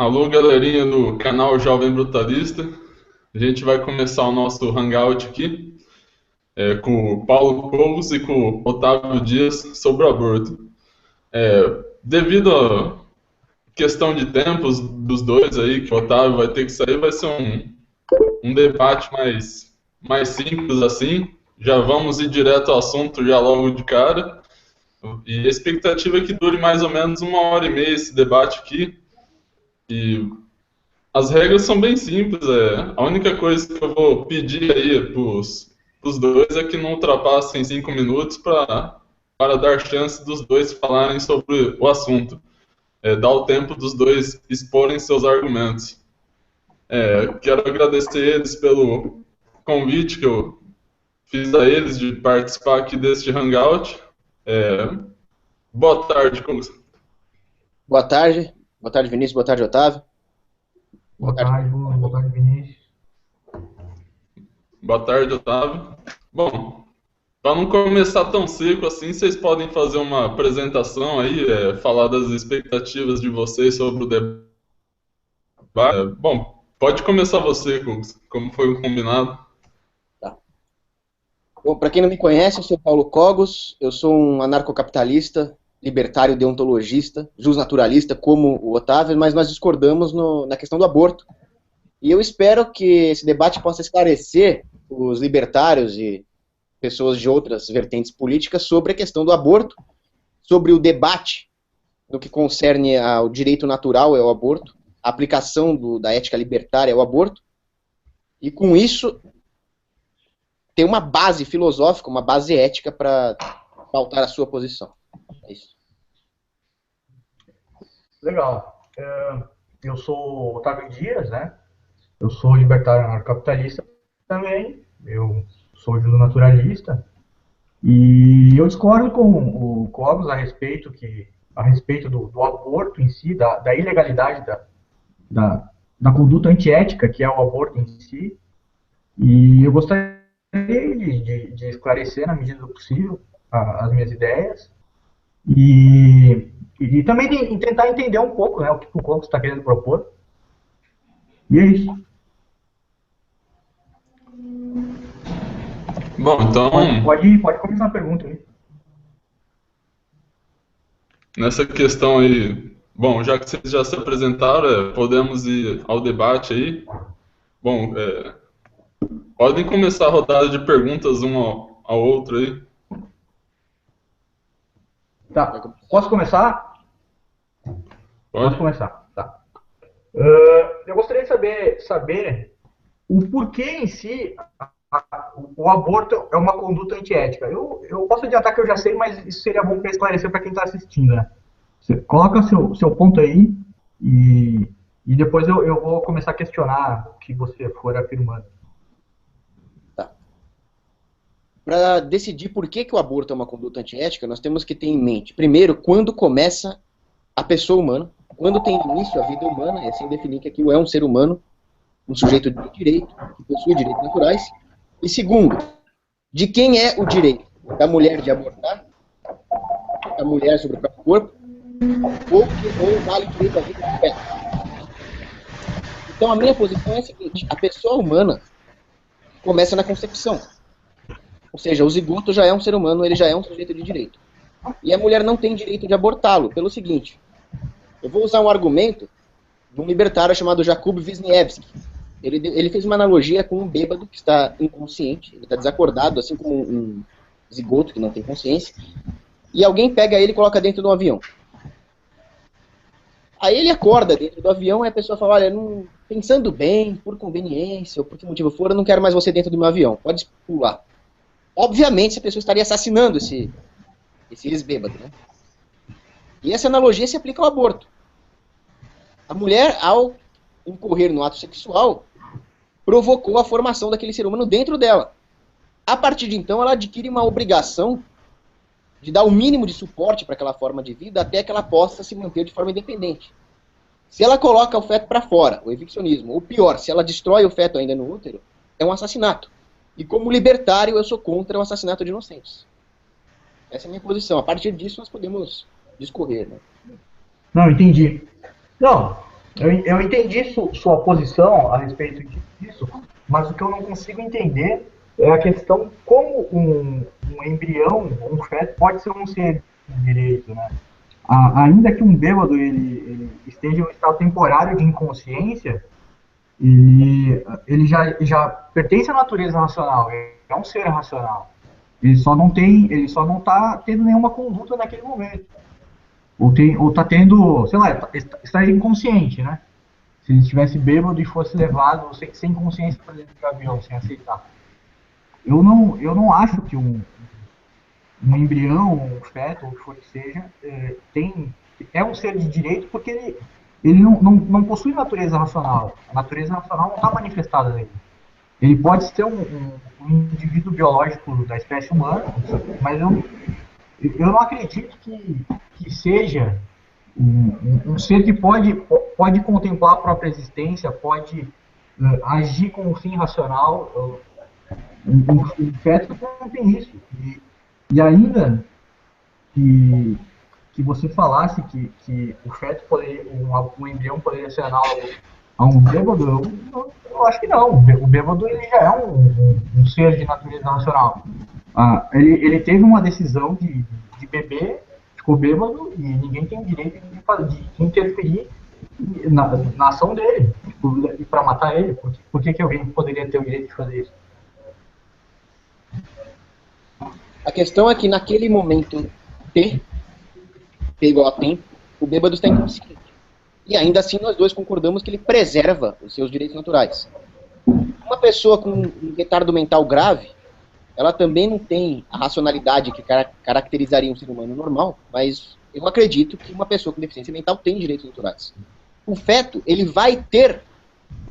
Alô, galerinha do canal Jovem Brutalista. A gente vai começar o nosso hangout aqui com o Paulo Cogos e com o Otávio Dias sobre o aborto. Devido à questão de tempos dos dois aí, que o Otávio vai ter que sair, vai ser um debate mais simples assim. Já vamos ir direto ao assunto já logo de cara. E a expectativa é que dure mais ou menos 1 hora e meia esse debate aqui. E as regras são bem simples. A única coisa que eu vou pedir aí pros dois é que não ultrapassem 5 minutos para dar chance dos dois falarem sobre o assunto. Dar o tempo dos dois exporem seus argumentos. Quero agradecer eles pelo convite que eu fiz a eles de participar aqui deste hangout. É, Boa tarde, como... Boa tarde. Boa tarde, Vinícius. Boa tarde, Otávio. Boa Boa tarde. tarde, Bruno. Boa tarde, Vinícius. Boa tarde, Otávio. Bom, para não começar tão seco assim, vocês podem fazer uma apresentação aí, falar das expectativas de vocês sobre o debate. Bom, pode começar você, Cooks, como foi o combinado. Tá. Bom, para quem não me conhece, eu sou Paulo Cogos, eu sou um anarcocapitalista, libertário deontologista, justnaturalista, como o Otávio, mas nós discordamos na questão do aborto. E eu espero que esse debate possa esclarecer os libertários e pessoas de outras vertentes políticas sobre a questão do aborto, sobre o debate no que concerne ao direito natural ao aborto, a aplicação da ética libertária ao aborto, e com isso ter uma base filosófica, uma base ética para pautar a sua posição. É isso. Legal. Eu sou Otávio Dias, né? Eu sou libertário anarcocapitalista também. Eu sou judo-naturalista. E eu discordo com o Cogos a respeito do aborto em si, da ilegalidade da conduta antiética, que é o aborto em si. E eu gostaria de esclarecer, na medida do possível, as minhas ideias. E também tentar entender um pouco, né, o que o Cogos está querendo propor. E é isso. Bom, então, Pode começar a pergunta aí. nessa questão aí, bom, já que vocês já se apresentaram, podemos ir ao debate aí. Bom, podem começar a rodada de perguntas um ao outro aí. Tá. Posso começar? Pode? Posso começar. Tá. Eu gostaria de saber o porquê em si o aborto é uma conduta antiética. Eu posso adiantar que eu já sei, mas isso seria bom para esclarecer para quem está assistindo, né? Você coloca seu ponto aí e depois eu vou começar a questionar o que você for afirmando. Tá. Para decidir por que o aborto é uma conduta antiética, nós temos que ter em mente, primeiro, quando começa a pessoa humana, quando tem início a vida humana, e assim definir que aquilo é um ser humano, um sujeito de direito, que possui direitos naturais. E segundo, de quem é o direito? Da mulher de abortar, da mulher sobre o próprio corpo, ou vale o direito à vida do feto? Então a minha posição é a seguinte: a pessoa humana começa na concepção. Ou seja, o zigoto já é um ser humano, ele já é um sujeito de direito. E a mulher não tem direito de abortá-lo, pelo seguinte: eu vou usar um argumento de um libertário chamado Jakub Wisniewski. Ele fez uma analogia com um bêbado que está inconsciente, ele está desacordado, assim como um zigoto que não tem consciência, e alguém pega ele e coloca dentro de um avião. Aí ele acorda dentro do avião e a pessoa fala: olha, não, pensando bem, por conveniência ou por que motivo for, eu não quero mais você dentro do meu avião, pode pular. Obviamente, essa pessoa estaria assassinando esse ex-bêbado, né? E essa analogia se aplica ao aborto. A mulher, ao incorrer no ato sexual, provocou a formação daquele ser humano dentro dela. A partir de então, ela adquire uma obrigação de dar o mínimo de suporte para aquela forma de vida até que ela possa se manter de forma independente. Se ela coloca o feto para fora, o eviccionismo, ou pior, se ela destrói o feto ainda no útero, é um assassinato. E como libertário, eu sou contra o assassinato de inocentes. Essa é a minha posição. A partir disso, nós podemos discorrer, né? Não, entendi. Não, Eu entendi sua posição a respeito disso, mas o que eu não consigo entender é a questão como um embrião, um feto, pode ser um ser de direito, né? Ainda que um bêbado ele esteja em um estado temporário de inconsciência, ele já pertence à natureza racional, é um ser racional. Ele só não está tendo nenhuma conduta naquele momento. Ou tá tendo, sei lá, está inconsciente, né? Se ele estivesse bêbado e fosse levado sem consciência para dentro do avião, sem aceitar. Eu não acho que um embrião, um feto, ou o que for que seja, é um ser de direito porque ele não possui natureza racional. A natureza racional não está manifestada nele. Ele pode ser um indivíduo biológico da espécie humana, mas eu não acredito que seja um ser que pode contemplar a própria existência, pode agir com um fim racional. Um feto não tem isso. E ainda que você falasse que o feto poderia, um embrião poderia ser análogo a um bêbado, eu acho que não. O bêbado ele já é um ser de natureza racional. Ele teve uma decisão de beber, ficou bêbado e ninguém tem o direito de interferir na ação dele, para matar ele. Por que alguém poderia ter o direito de fazer isso? A questão é que naquele momento T igual a tempo, o bêbado está inconsciente. E ainda assim nós dois concordamos que ele preserva os seus direitos naturais. Uma pessoa com um retardo mental grave, ela também não tem a racionalidade que caracterizaria um ser humano normal, mas eu acredito que uma pessoa com deficiência mental tem direitos naturais. O feto, ele vai ter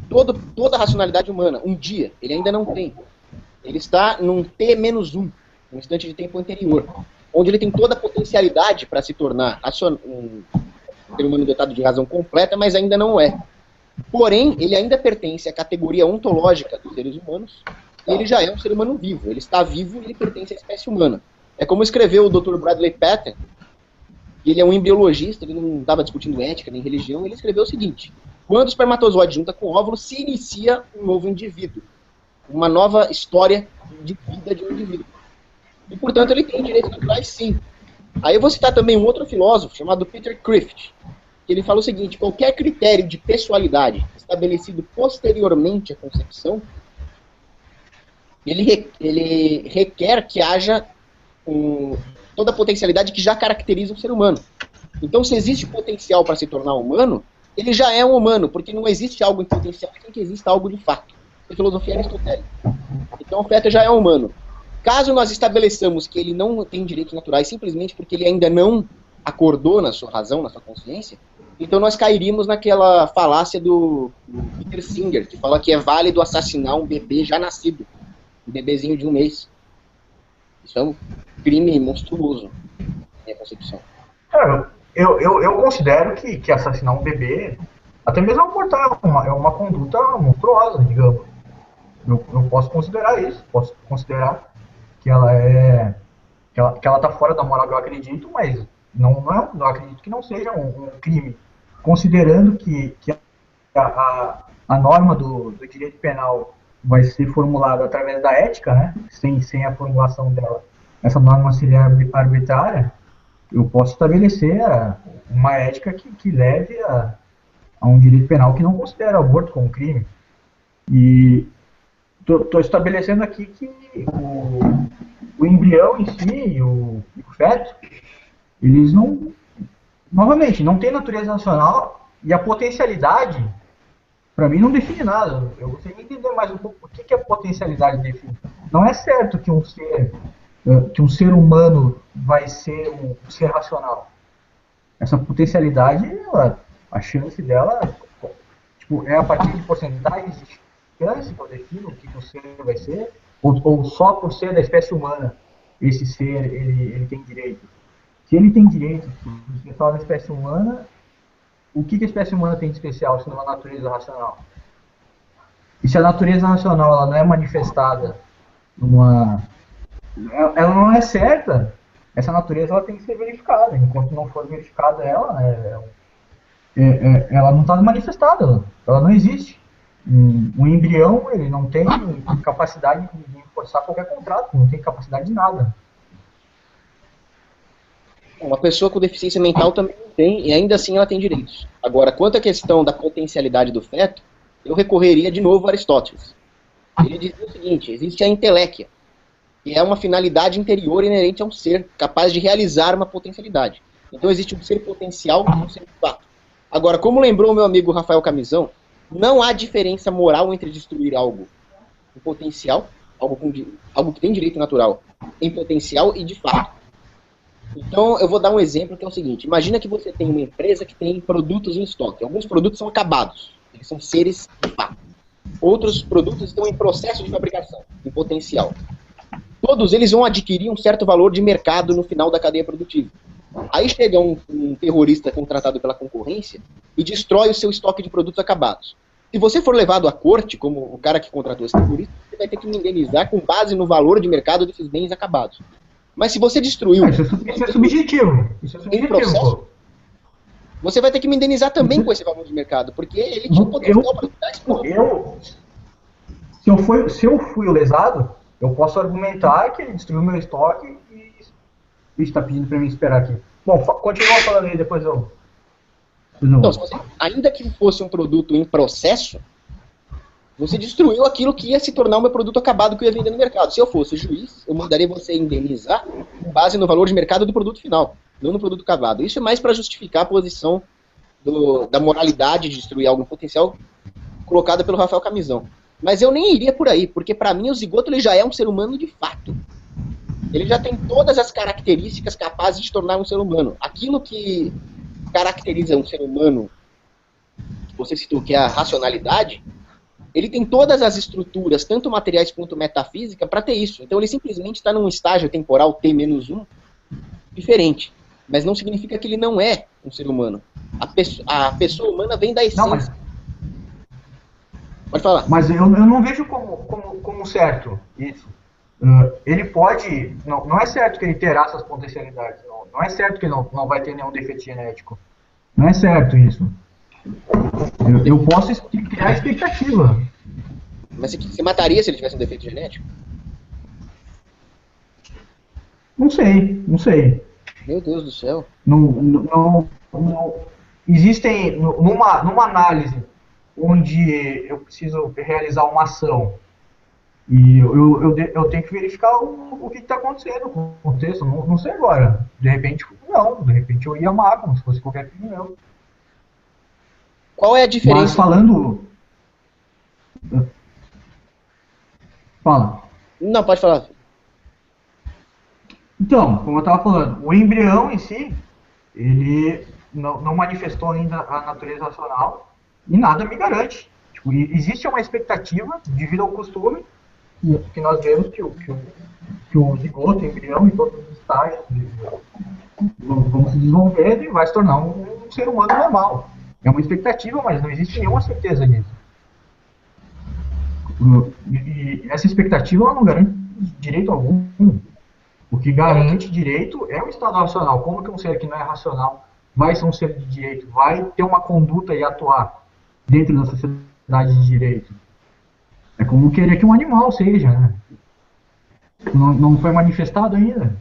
toda a racionalidade humana, um dia, ele ainda não tem. Ele está num T-1, um instante de tempo anterior, onde ele tem toda a potencialidade para se tornar um ser humano dotado de razão completa, mas ainda não é. Porém, ele ainda pertence à categoria ontológica dos seres humanos, e ele já é um ser humano vivo. Ele está vivo e ele pertence à espécie humana. É como escreveu o Dr. Bradley Patten, que ele é um embriologista, ele não estava discutindo ética nem religião, ele escreveu o seguinte: quando o espermatozoide junta com o óvulo, se inicia um novo indivíduo, uma nova história de vida de um indivíduo. E, portanto, ele tem direitos naturais, sim. Aí eu vou citar também um outro filósofo, chamado Peter Crift, que ele fala o seguinte: qualquer critério de pessoalidade estabelecido posteriormente à concepção, ele requer que haja toda a potencialidade que já caracteriza um ser humano. Então, se existe potencial para se tornar humano, ele já é um humano, porque não existe algo em potencial sem que exista algo de fato. É filosofia aristotélica. Então, o feto já é humano. Caso nós estabeleçamos que ele não tem direitos naturais simplesmente porque ele ainda não acordou na sua razão, na sua consciência, então nós cairíamos naquela falácia do Peter Singer, que fala que é válido assassinar um bebê já nascido, um bebezinho de 1 mês. Isso é um crime monstruoso, na minha concepção. Eu considero que assassinar um bebê, até mesmo abortar, é uma conduta monstruosa, digamos. Eu posso considerar isso, posso considerar que ela está fora da moral que eu acredito, mas não acredito que não seja um crime, considerando que a norma do direito penal vai ser formulada através da ética, né? Sem a formulação dela, essa norma seria arbitrária. Eu posso estabelecer uma ética que leve a um direito penal que não considera o aborto como crime. E estou estabelecendo aqui que o embrião em si e o feto, eles novamente, não têm natureza racional, e a potencialidade, para mim, não define nada. Eu gostaria de entender mais um pouco o que a potencialidade define. Não é certo que um ser humano vai ser um ser racional. Essa potencialidade, a chance dela é a partir de porcentagens de chance que eu defino o que o ser vai ser, ou só por ser da espécie humana esse ser ele tem direito. Se ele tem direito, se você fala da espécie humana, o que a espécie humana tem de especial se não a natureza racional? E se a natureza racional ela não é manifestada ela não é certa, essa natureza ela tem que ser verificada. Enquanto não for verificada ela, ela não está manifestada, ela não existe. Um embrião, ele não tem capacidade de forçar qualquer contrato, não tem capacidade de nada. Uma pessoa com deficiência mental também não tem, e ainda assim ela tem direitos. Agora, quanto à questão da potencialidade do feto, eu recorreria de novo a Aristóteles. Ele dizia o seguinte: existe a inteléquia, que é uma finalidade interior inerente a um ser capaz de realizar uma potencialidade. Então existe um ser potencial e um ser de fato. Agora, como lembrou o meu amigo Rafael Camisão, não há diferença moral entre destruir algo em potencial, algo que tem direito natural, em potencial e de fato. Então, eu vou dar um exemplo que é o seguinte: imagina que você tem uma empresa que tem produtos em estoque. Alguns produtos são acabados, eles são seres de fato. Outros produtos estão em processo de fabricação, em potencial. Todos eles vão adquirir um certo valor de mercado no final da cadeia produtiva. Aí chega um terrorista contratado pela concorrência e destrói o seu estoque de produtos acabados. Se você for levado à corte, como o cara que contratou esse terrorista, você vai ter que me indenizar com base no valor de mercado desses bens acabados. Mas se você destruiu... Isso é subjetivo. Isso é subjetivo, processo, você vai ter que me indenizar também com esse valor de mercado, porque ele tinha um potencial para dar esse produto. Se eu fui o lesado, eu posso argumentar que ele destruiu meu estoque e está pedindo para mim esperar aqui. Bom, continua falando aí, depois eu... Então, ainda que fosse um produto em processo, você destruiu aquilo que ia se tornar o meu produto acabado que eu ia vender no mercado. Se eu fosse juiz, eu mandaria você indenizar com base no valor de mercado do produto final, não no produto acabado. Isso é mais para justificar a posição da moralidade de destruir algo em potencial colocada pelo Rafael Camisão. Mas eu nem iria por aí, porque para mim o zigoto ele já é um ser humano de fato. Ele já tem todas as características capazes de tornar um ser humano. Aquilo que caracteriza um ser humano, que você citou, que é a racionalidade, ele tem todas as estruturas, tanto materiais quanto metafísica, para ter isso. Então ele simplesmente está num estágio temporal T-1 diferente. Mas não significa que ele não é um ser humano. A pessoa humana vem da essência. Pode falar. Mas eu não vejo como certo isso. Ele pode... Não é certo que ele terá essas potencialidades. Não é certo que não vai ter nenhum defeito genético. Não é certo isso. Eu posso criar expectativa. Mas você mataria se ele tivesse um defeito genético? Não sei. Meu Deus do céu. Não existem, numa análise onde eu preciso realizar uma ação e eu tenho que verificar o que está acontecendo com o contexto. Não sei agora. De repente eu ia amar como se fosse qualquer filho meu. Qual é a diferença? Mas falando... Fala. Não, pode falar. Então, como eu estava falando, o embrião em si, ele não manifestou ainda a natureza racional e nada me garante. Tipo, existe uma expectativa, devido ao costume, que nós vemos que o zigoto, o embrião e todos os estágios vão se desenvolvendo e vai se tornar um ser humano normal. É uma expectativa, mas não existe nenhuma certeza disso. E essa expectativa ela não garante direito algum. O que garante direito é o estado racional. Como que um ser que não é racional vai ser um ser de direito, vai ter uma conduta e atuar dentro da sociedade de direito? É como querer que um animal seja, né? Não foi manifestado ainda.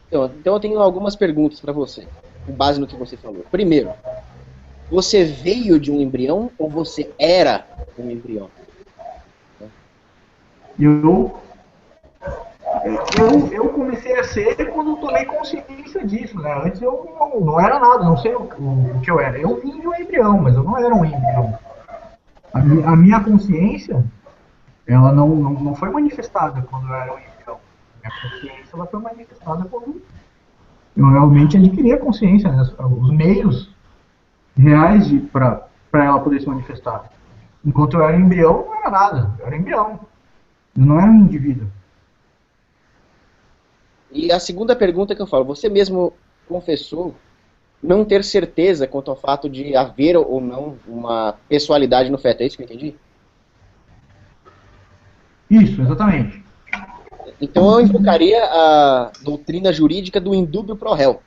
Então eu tenho algumas perguntas para você, com base no que você falou. Primeiro, você veio de um embrião ou você era um embrião? Eu comecei a ser quando eu tomei consciência disso, né? Antes eu não era nada, não sei o que eu era. Eu vim de um embrião, mas eu não era um embrião. A minha consciência, ela não foi manifestada quando eu era um embrião. A minha consciência ela foi manifestada quando eu realmente adquiri a consciência, né? Os meios reais para ela poder se manifestar. Enquanto eu era embrião, não era nada. Eu era embrião. Eu não era um indivíduo. E a segunda pergunta que eu falo, você mesmo confessou não ter certeza quanto ao fato de haver ou não uma pessoalidade no feto, é isso que eu entendi? Isso, exatamente. Então eu invocaria a doutrina jurídica do indúbio pro réu.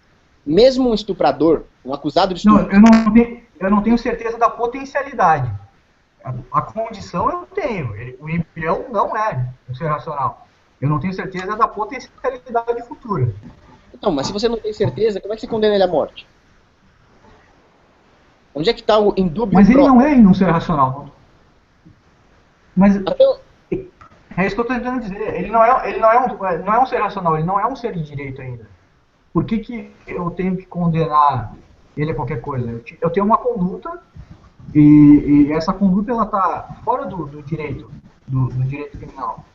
Mesmo um estuprador, um acusado de Não, estupro... eu não tenho certeza da potencialidade. A condição eu tenho. O embrião não é um ser racional. Eu não tenho certeza da potencialidade futura. Então, mas se você não tem certeza, como é que você condena ele à morte? Onde é que está o indúbio Mas ele pro? não é um ser racional. Mas Então, é isso que eu estou tentando dizer. Ele não é um ser racional, ele não é um ser de direito ainda. Por que eu tenho que condenar ele a qualquer coisa? Eu tenho uma conduta e essa conduta ela está fora do direito, do direito criminal.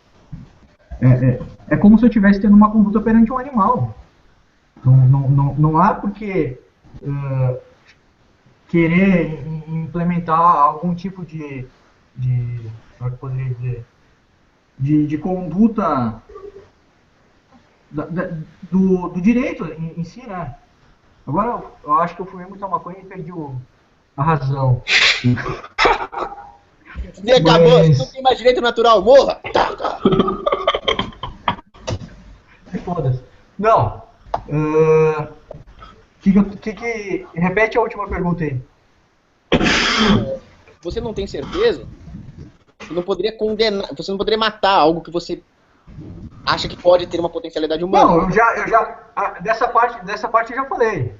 É como se eu estivesse tendo uma conduta perante um animal. Não há porque querer implementar algum tipo como é que eu poderia dizer, de conduta do direito em si, né? Agora eu acho que eu fumei muita maconha e perdi a razão. você acabou, você não tem mais direito natural, morra! Tá. Foda-se. Não. Repete a última pergunta aí. Você não tem certeza, você não poderia condenar, você não poderia matar algo que você acha que pode ter uma potencialidade humana. Não, dessa parte eu já falei.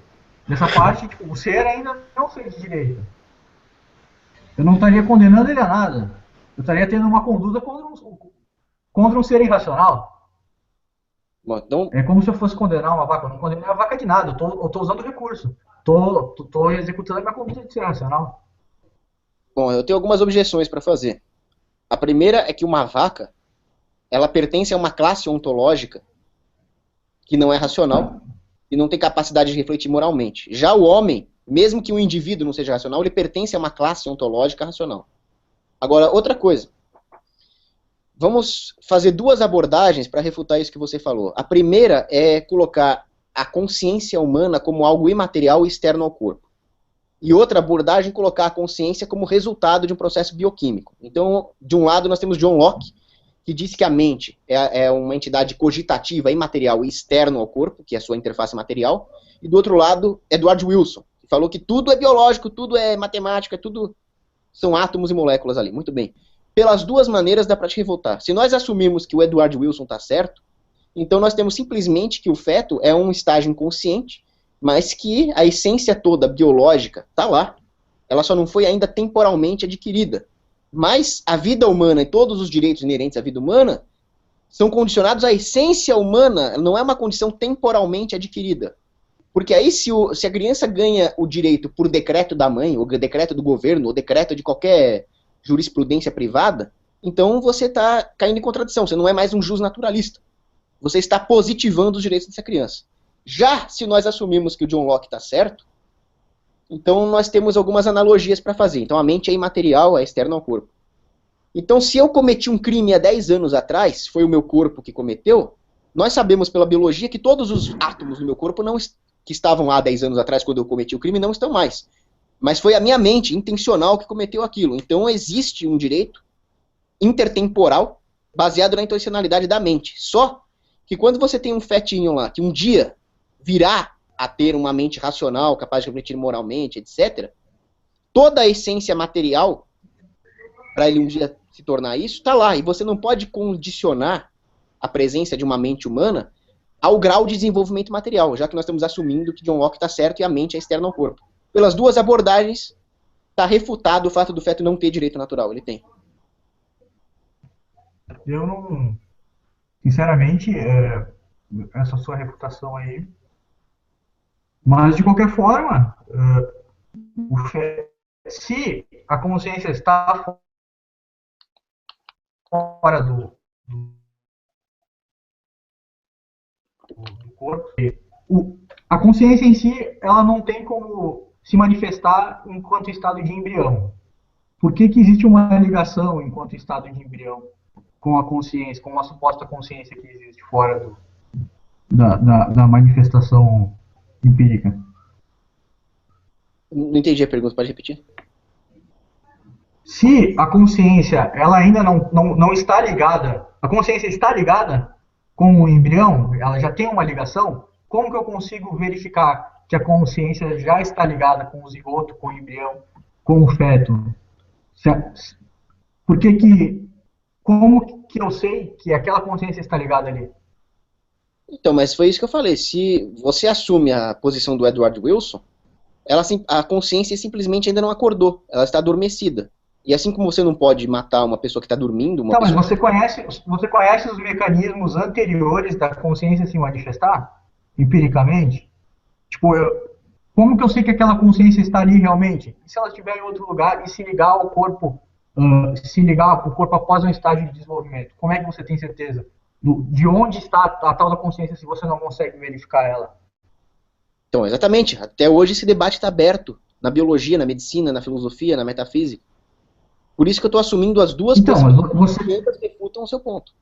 Dessa parte, tipo, o ser ainda não fez de direito. Eu não estaria condenando ele a nada. Eu estaria tendo uma conduta contra um ser irracional. Bom, então, É como se eu fosse condenar uma vaca. Eu não condenei a vaca de nada. Eu tô usando recurso. Tô executando a minha conduta de ser racional. bom, eu tenho algumas objeções para fazer. A primeira é que uma vaca, ela pertence a uma classe ontológica que não é racional e não tem capacidade de refletir moralmente. Já o homem, mesmo que um indivíduo não seja racional, ele pertence a uma classe ontológica racional. Agora, outra coisa. Vamos fazer duas abordagens para refutar isso que você falou. A primeira é colocar a consciência humana como algo imaterial e externo ao corpo. E outra abordagem, colocar a consciência como resultado de um processo bioquímico. Então, de um lado, nós temos John Locke, que diz que a mente é uma entidade cogitativa, imaterial e externo ao corpo, que é a sua interface material. E do outro lado, Edward Wilson, que falou que tudo é biológico, tudo é matemática, tudo são átomos e moléculas ali. Muito bem. Pelas duas maneiras dá para te revoltar. Se nós assumirmos que o Edward Wilson está certo, então nós temos simplesmente que o feto é um estágio inconsciente, mas que a essência toda biológica está lá. Ela só não foi ainda temporalmente adquirida. Mas a vida humana e todos os direitos inerentes à vida humana são condicionados à essência humana, não é uma condição temporalmente adquirida. Porque aí se a criança ganha o direito por decreto da mãe, ou decreto do governo, ou decreto de qualquer jurisprudência privada, então você está caindo em contradição, você não é mais um jus naturalista. Você está positivando os direitos dessa criança. Já se nós assumirmos que o John Locke está certo, então nós temos algumas analogias para fazer. Então a mente é imaterial, é externa ao corpo. Então se eu cometi um crime há 10 anos atrás, foi o meu corpo que cometeu, nós sabemos pela biologia que todos os átomos do meu corpo que estavam há 10 anos atrás, quando eu cometi o crime, não estão mais. Mas foi a minha mente intencional que cometeu aquilo. Então existe um direito intertemporal baseado na intencionalidade da mente. Só que quando você tem um fetinho lá, que um dia virá a ter uma mente racional, capaz de refletir moralmente, etc., toda a essência material, para ele um dia se tornar isso, está lá. E você não pode condicionar a presença de uma mente humana ao grau de desenvolvimento material, já que nós estamos assumindo que John Locke está certo e a mente é externa ao corpo. Pelas duas abordagens, está refutado o fato do feto não ter direito natural. Ele tem. Eu não... Sinceramente, essa sua refutação aí... Mas, de qualquer forma, se a consciência está fora do corpo, a consciência em si, ela não tem como se manifestar enquanto estado de embrião. Por que existe uma ligação enquanto estado de embrião com a consciência, com uma suposta consciência que existe fora da manifestação empírica? Não entendi a pergunta, pode repetir? Se a consciência ela ainda não está ligada, a consciência está ligada com o embrião, ela já tem uma ligação, como que eu consigo verificar que a consciência já está ligada com o zigoto, com o embrião, com o feto? Por que que, como que eu sei que aquela consciência está ligada ali? Então, mas foi isso que eu falei. Se você assume a posição do Edward Wilson, a consciência simplesmente ainda não acordou. Ela está adormecida. E assim como você não pode matar uma pessoa que está dormindo, uma Então, mas pessoa... você conhece os mecanismos anteriores da consciência se manifestar? Empiricamente? Tipo, como que eu sei que aquela consciência está ali realmente? E se ela estiver em outro lugar e se ligar ao corpo, se ligar ao corpo após um estágio de desenvolvimento? Como é que você tem certeza de onde está a tal da consciência se você não consegue verificar ela? Então, exatamente. Até hoje esse debate está aberto. Na biologia, na medicina, na filosofia, na metafísica. Por isso que eu estou assumindo as duas possibilidades que ambas refutam o seu ponto.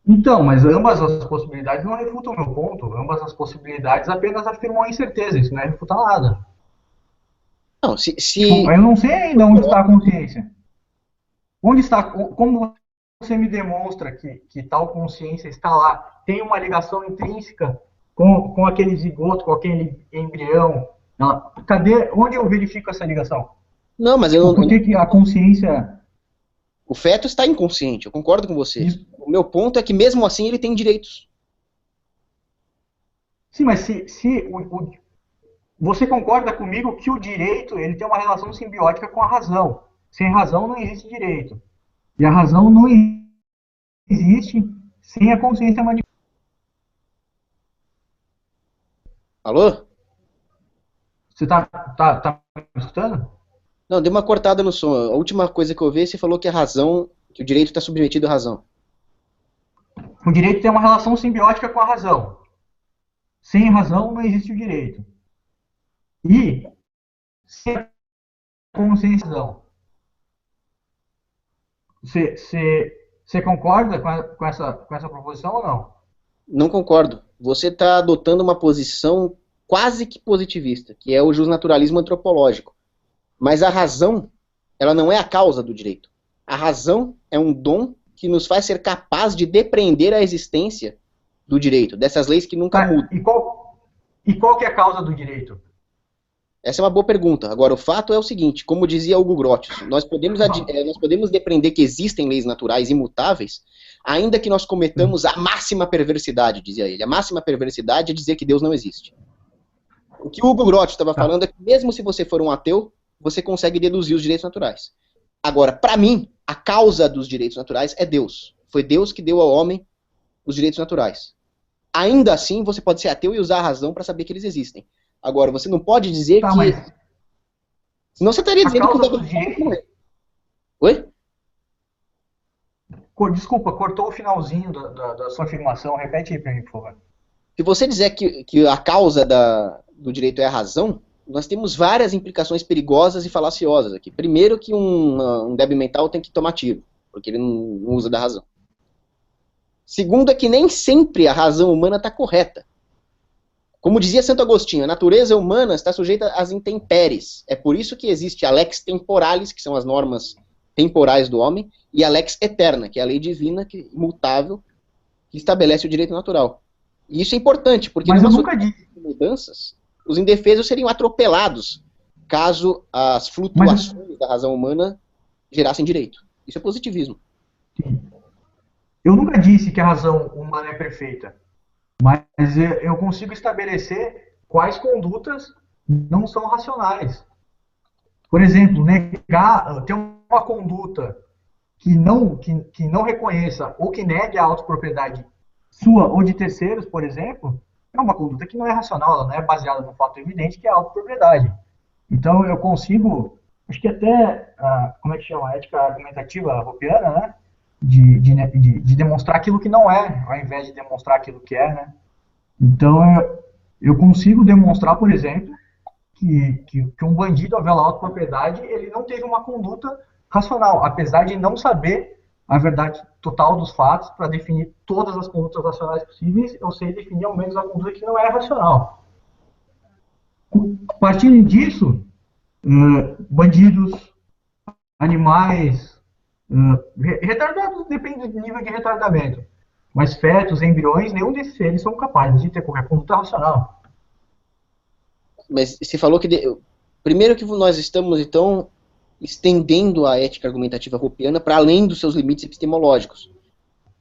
Então, mas ambas as possibilidades não refutam o meu ponto. Ambas as possibilidades apenas afirmam a incerteza. Isso não é refutar nada. Não, Tipo, eu não sei ainda onde está a consciência. Onde está? Como você me demonstra que tal consciência está lá? Tem uma ligação intrínseca com aquele zigoto, com aquele embrião? Cadê? Onde eu verifico essa ligação? Não, mas eu não... Por que a consciência... O feto está inconsciente, eu concordo com você. Isso. O meu ponto é que mesmo assim ele tem direitos. Sim, mas você concorda comigo que o direito ele tem uma relação simbiótica com a razão. Sem razão não existe direito. E a razão não existe sem a consciência manifestada. Alô? Você tá me escutando? Não, deu uma cortada no som. A última coisa que eu vi, você falou que a razão, que o direito está submetido à razão. O direito tem uma relação simbiótica com a razão. Sem razão não existe o direito. E sem a consciência da razão. Você concorda com essa proposição ou não? Não concordo. Você está adotando uma posição quase que positivista, que é o justnaturalismo antropológico. Mas a razão, ela não é a causa do direito. A razão é um dom que nos faz ser capaz de depreender a existência do direito, dessas leis que nunca mudam. E qual que é a causa do direito? Essa é uma boa pergunta. Agora, o fato é o seguinte, como dizia Hugo Grotius, nós podemos depreender que existem leis naturais imutáveis, ainda que nós cometamos a máxima perversidade, dizia ele. A máxima perversidade é dizer que Deus não existe. O que o Hugo Grotius estava falando é que mesmo se você for um ateu, você consegue deduzir os direitos naturais. Agora, para mim, a causa dos direitos naturais é Deus. Foi Deus que deu ao homem os direitos naturais. Ainda assim, você pode ser ateu e usar a razão para saber que eles existem. Agora, você não pode dizer que... Mas... Senão você estaria dizendo que... Oi? Desculpa, cortou o finalzinho da sua afirmação. Repete aí para mim, por favor. Se você dizer que a causa do direito é a razão, nós temos várias implicações perigosas e falaciosas aqui. Primeiro que um débil mental tem que tomar tiro, porque ele não usa da razão. Segundo é que nem sempre a razão humana está correta. Como dizia Santo Agostinho, a natureza humana está sujeita às intempéries. É por isso que existe a lex temporalis, que são as normas temporais do homem, e a lex eterna, que é a lei divina, imutável, que estabelece o direito natural. E isso é importante, porque numa sociedade de mudanças, os indefesos seriam atropelados caso as flutuações da razão humana gerassem direito. Isso é positivismo. Eu nunca disse que a razão humana é perfeita, mas eu consigo estabelecer quais condutas não são racionais. Por exemplo, ter uma conduta que não reconheça ou que negue a autopropriedade sua ou de terceiros, por exemplo, é uma conduta que não é racional, ela não é baseada no fato evidente que é a autopropriedade. Então eu consigo, acho que até, como é que chama? A ética argumentativa hopiana, né? De demonstrar aquilo que não é, ao invés de demonstrar aquilo que é, né? Então eu consigo demonstrar, por exemplo, que um bandido, ao violar a autopropriedade, ele não teve uma conduta racional, apesar de não saber a verdade total dos fatos para definir todas as condutas racionais possíveis, eu sei definir ao menos a conduta que não é racional. Partindo disso, bandidos, animais, retardados, depende do nível de retardamento. Mas fetos, embriões, nenhum desses seres são capazes de ter qualquer conduta racional. Mas você falou que... Primeiro que nós estamos, então, estendendo a ética argumentativa hobbesiana para além dos seus limites epistemológicos.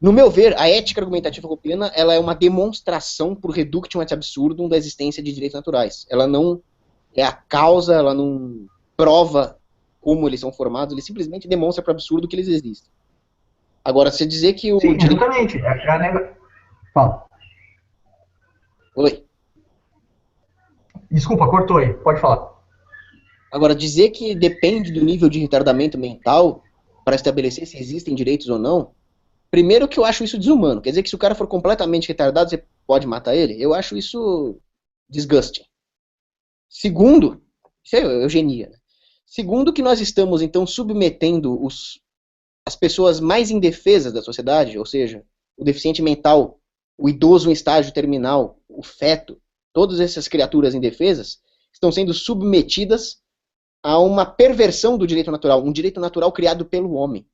No meu ver, a ética argumentativa hobbesiana, ela é uma demonstração por reductio ad absurdum da existência de direitos naturais. Ela não é a causa, ela não prova como eles são formados, ele simplesmente demonstra para o absurdo que eles existem. Agora, você dizer que o... Sim, exatamente. Fala. Oi. Desculpa, cortou aí. Pode falar. Agora, dizer que depende do nível de retardamento mental para estabelecer se existem direitos ou não, primeiro que eu acho isso desumano. Quer dizer que se o cara for completamente retardado, você pode matar ele? Eu acho isso disgusting. Segundo, isso é eugenia, né? Segundo que nós estamos, então, submetendo as pessoas mais indefesas da sociedade, ou seja, o deficiente mental, o idoso em estágio terminal, o feto, todas essas criaturas indefesas, estão sendo submetidas a uma perversão do direito natural, um direito natural criado pelo homem,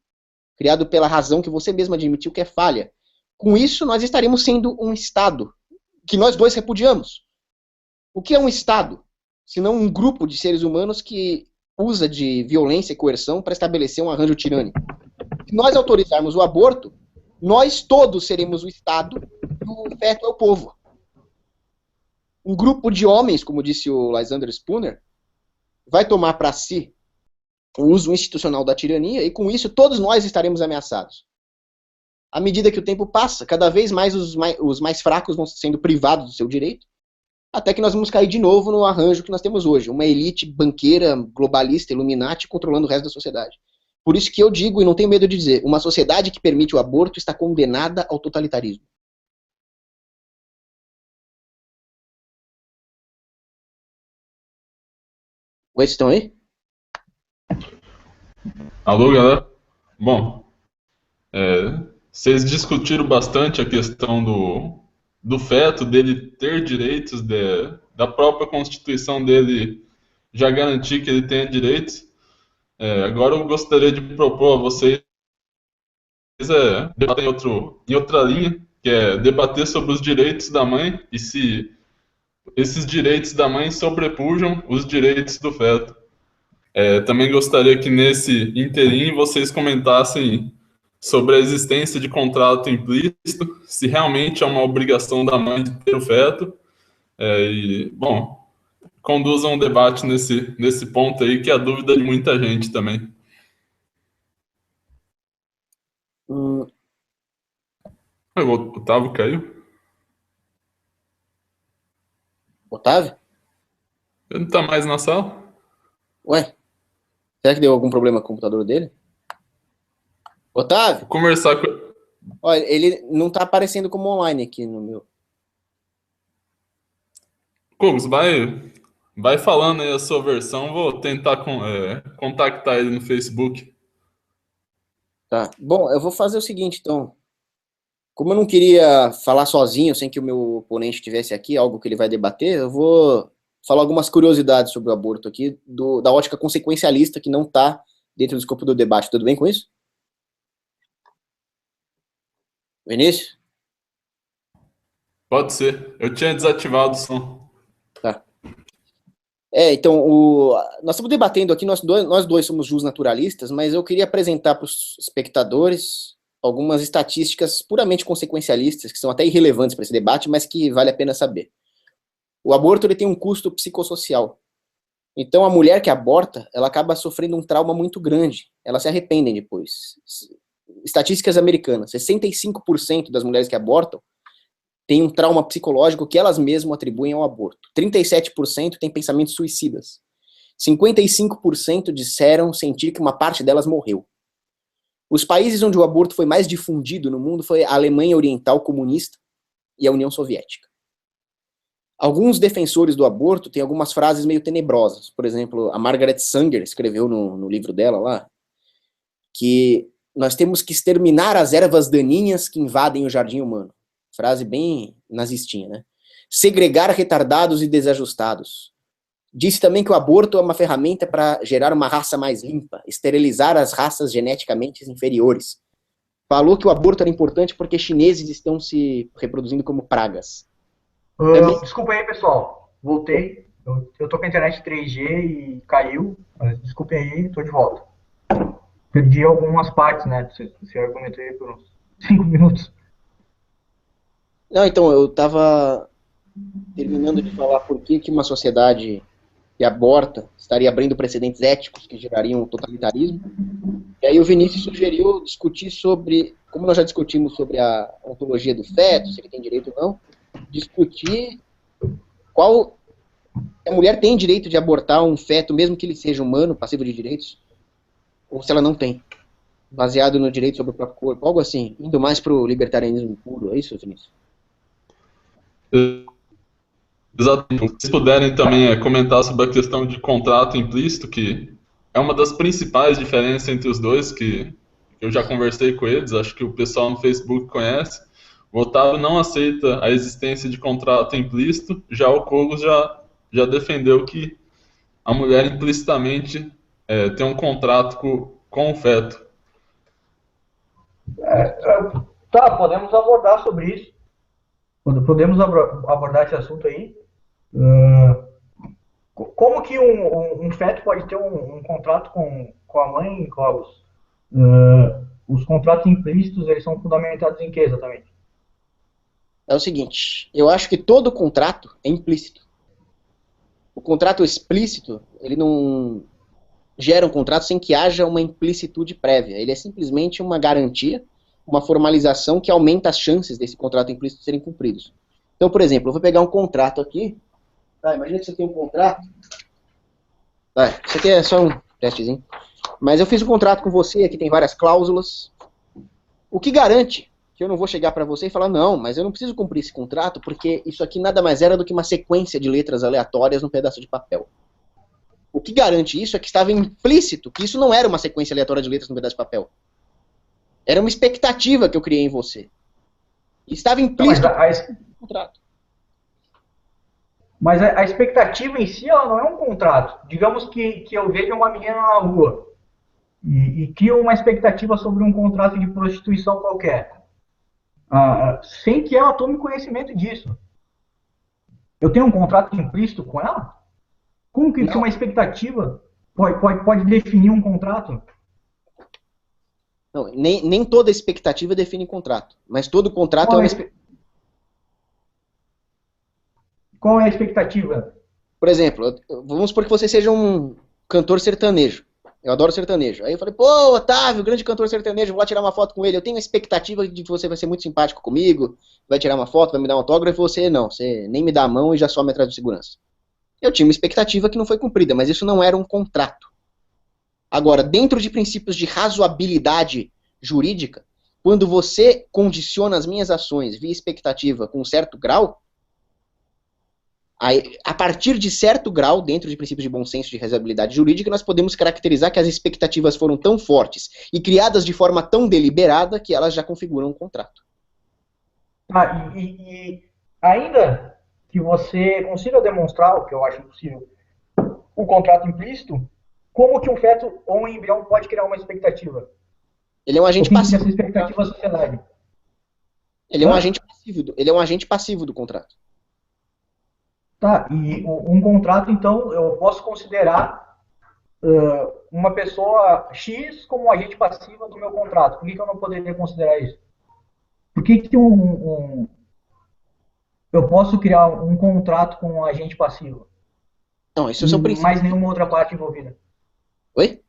criado pela razão que você mesmo admitiu que é falha. Com isso, nós estaremos sendo um Estado, que nós dois repudiamos. O que é um Estado? Senão um grupo de seres humanos que usa de violência e coerção para estabelecer um arranjo tirânico. Se nós autorizarmos o aborto, nós todos seremos o Estado e o feto é o povo. Um grupo de homens, como disse o Lysander Spooner, vai tomar para si o uso institucional da tirania e com isso todos nós estaremos ameaçados. À medida que o tempo passa, cada vez mais os mais fracos vão sendo privados do seu direito, até que nós vamos cair de novo no arranjo que nós temos hoje, uma elite banqueira, globalista, Illuminati, controlando o resto da sociedade. Por isso que eu digo, e não tenho medo de dizer, uma sociedade que permite o aborto está condenada ao totalitarismo. Oi, vocês estão aí? Alô, galera? Bom, vocês discutiram bastante a questão do feto, dele ter direitos, da própria Constituição dele já garantir que ele tenha direitos. Agora eu gostaria de propor a vocês debater em outra linha, que é debater sobre os direitos da mãe e se esses direitos da mãe sobrepujam os direitos do feto. Também gostaria que nesse interim vocês comentassem sobre a existência de contrato implícito, se realmente é uma obrigação da mãe de ter o feto, bom, conduzam um debate nesse ponto aí, que é a dúvida de muita gente também. O Otávio caiu? Otávio? Ele não está mais na sala? Ué? Será que deu algum problema com o computador dele? Otávio? Vou conversar com... Olha, ele não está aparecendo como online aqui no meu. Cogos, vai falando aí a sua versão, vou tentar contactar ele no Facebook. Tá. Bom, eu vou fazer o seguinte, então. Como eu não queria falar sozinho, sem que o meu oponente estivesse aqui, algo que ele vai debater, eu vou falar algumas curiosidades sobre o aborto aqui, da ótica consequencialista, que não está dentro do escopo do debate. Tudo bem com isso? Vinícius? Pode ser. Eu tinha desativado o som. Tá. Então, nós estamos debatendo aqui, nós dois somos justnaturalistas, mas eu queria apresentar para os espectadores algumas estatísticas puramente consequencialistas, que são até irrelevantes para esse debate, mas que vale a pena saber. O aborto ele tem um custo psicossocial. Então, a mulher que aborta, ela acaba sofrendo um trauma muito grande. Elas se arrependem depois. Estatísticas americanas, 65% das mulheres que abortam têm um trauma psicológico que elas mesmas atribuem ao aborto. 37% têm pensamentos suicidas. 55% disseram sentir que uma parte delas morreu. Os países onde o aborto foi mais difundido no mundo foi a Alemanha Oriental comunista e a União Soviética. Alguns defensores do aborto têm algumas frases meio tenebrosas. Por exemplo, a Margaret Sanger escreveu no livro dela lá que nós temos que exterminar as ervas daninhas que invadem o jardim humano. Frase bem nazistinha, né? Segregar retardados e desajustados. Disse também que o aborto é uma ferramenta para gerar uma raça mais limpa, esterilizar as raças geneticamente inferiores. falou que o aborto era importante porque chineses estão se reproduzindo como pragas. Desculpa aí, pessoal. Voltei. Eu tô com a internet 3G e caiu. Mas desculpem aí, tô de volta. Perdi algumas partes, né? Você argumentou aí por uns 5 minutos. Não, então, eu estava terminando de falar por que uma sociedade que aborta estaria abrindo precedentes éticos que gerariam totalitarismo. E aí o Vinícius sugeriu discutir sobre, como nós já discutimos sobre a ontologia do feto, se ele tem direito ou não, discutir qual a mulher tem direito de abortar um feto, mesmo que ele seja humano, passivo de direitos, ou se ela não tem, baseado no direito sobre o próprio corpo, algo assim, indo mais para o libertarianismo puro, é isso, Vinícius? Exatamente. Se puderem também comentar sobre a questão de contrato implícito, que é uma das principais diferenças entre os dois, que eu já conversei com eles, acho que o pessoal no Facebook conhece. O Otávio não aceita a existência de contrato implícito, já o Cogos já defendeu que a mulher implicitamente tem um contrato com o feto. Tá, podemos abordar sobre isso. Podemos abordar esse assunto aí. Como que um feto pode ter um contrato com a mãe, Cogos? Os contratos implícitos, eles são fundamentados em que exatamente? É o seguinte, eu acho que todo contrato é implícito. O contrato explícito, ele não gera um contrato sem que haja uma implicitude prévia. Ele é simplesmente uma garantia, uma formalização que aumenta as chances desse contrato implícito serem cumpridos. Então, por exemplo, eu vou pegar um contrato aqui. Imagina que você tem um contrato. Isso aqui é só um testezinho. Mas eu fiz um contrato com você, aqui tem várias cláusulas. O que garante que eu não vou chegar para você e falar, não, mas eu não preciso cumprir esse contrato porque isso aqui nada mais era do que uma sequência de letras aleatórias num pedaço de papel. O que garante isso é que estava implícito que isso não era uma sequência aleatória de letras num pedaço de papel. Era uma expectativa que eu criei em você. E estava implícito no contrato. Mas a expectativa em si, ela não é um contrato. Digamos que eu vejo uma menina na rua e crio uma expectativa sobre um contrato de prostituição qualquer. Sem que ela tome conhecimento disso. Eu tenho um contrato implícito com ela? Como que uma expectativa pode definir um contrato? Não, nem toda expectativa define contrato. Mas todo contrato é uma expectativa. Qual é a expectativa? Por exemplo, vamos supor que você seja um cantor sertanejo. Eu adoro sertanejo. Aí eu falei, pô, Otávio, grande cantor sertanejo, vou lá tirar uma foto com ele. Eu tenho a expectativa de que você vai ser muito simpático comigo, vai tirar uma foto, vai me dar um autógrafo, e você não. Você nem me dá a mão e já some atrás de segurança. Eu tinha uma expectativa que não foi cumprida, mas isso não era um contrato. Agora, dentro de princípios de razoabilidade jurídica, quando você condiciona as minhas ações via expectativa com um certo grau, aí, a partir de certo grau, dentro de princípios de bom senso de razoabilidade jurídica, nós podemos caracterizar que as expectativas foram tão fortes e criadas de forma tão deliberada que elas já configuram um contrato. E ainda que você consiga demonstrar, o que eu acho impossível, o contrato implícito, como que um feto ou um embrião pode criar uma expectativa? Ele é um agente passivo. Essa expectativa da sociedade. Ele é um agente passivo do contrato. Tá, e um contrato, então, eu posso considerar uma pessoa X como um agente passivo do meu contrato. Por que eu não poderia considerar isso? Por que eu posso criar um contrato com um agente passivo? Não, isso são princípios. Mais nenhuma outra parte envolvida. Oi?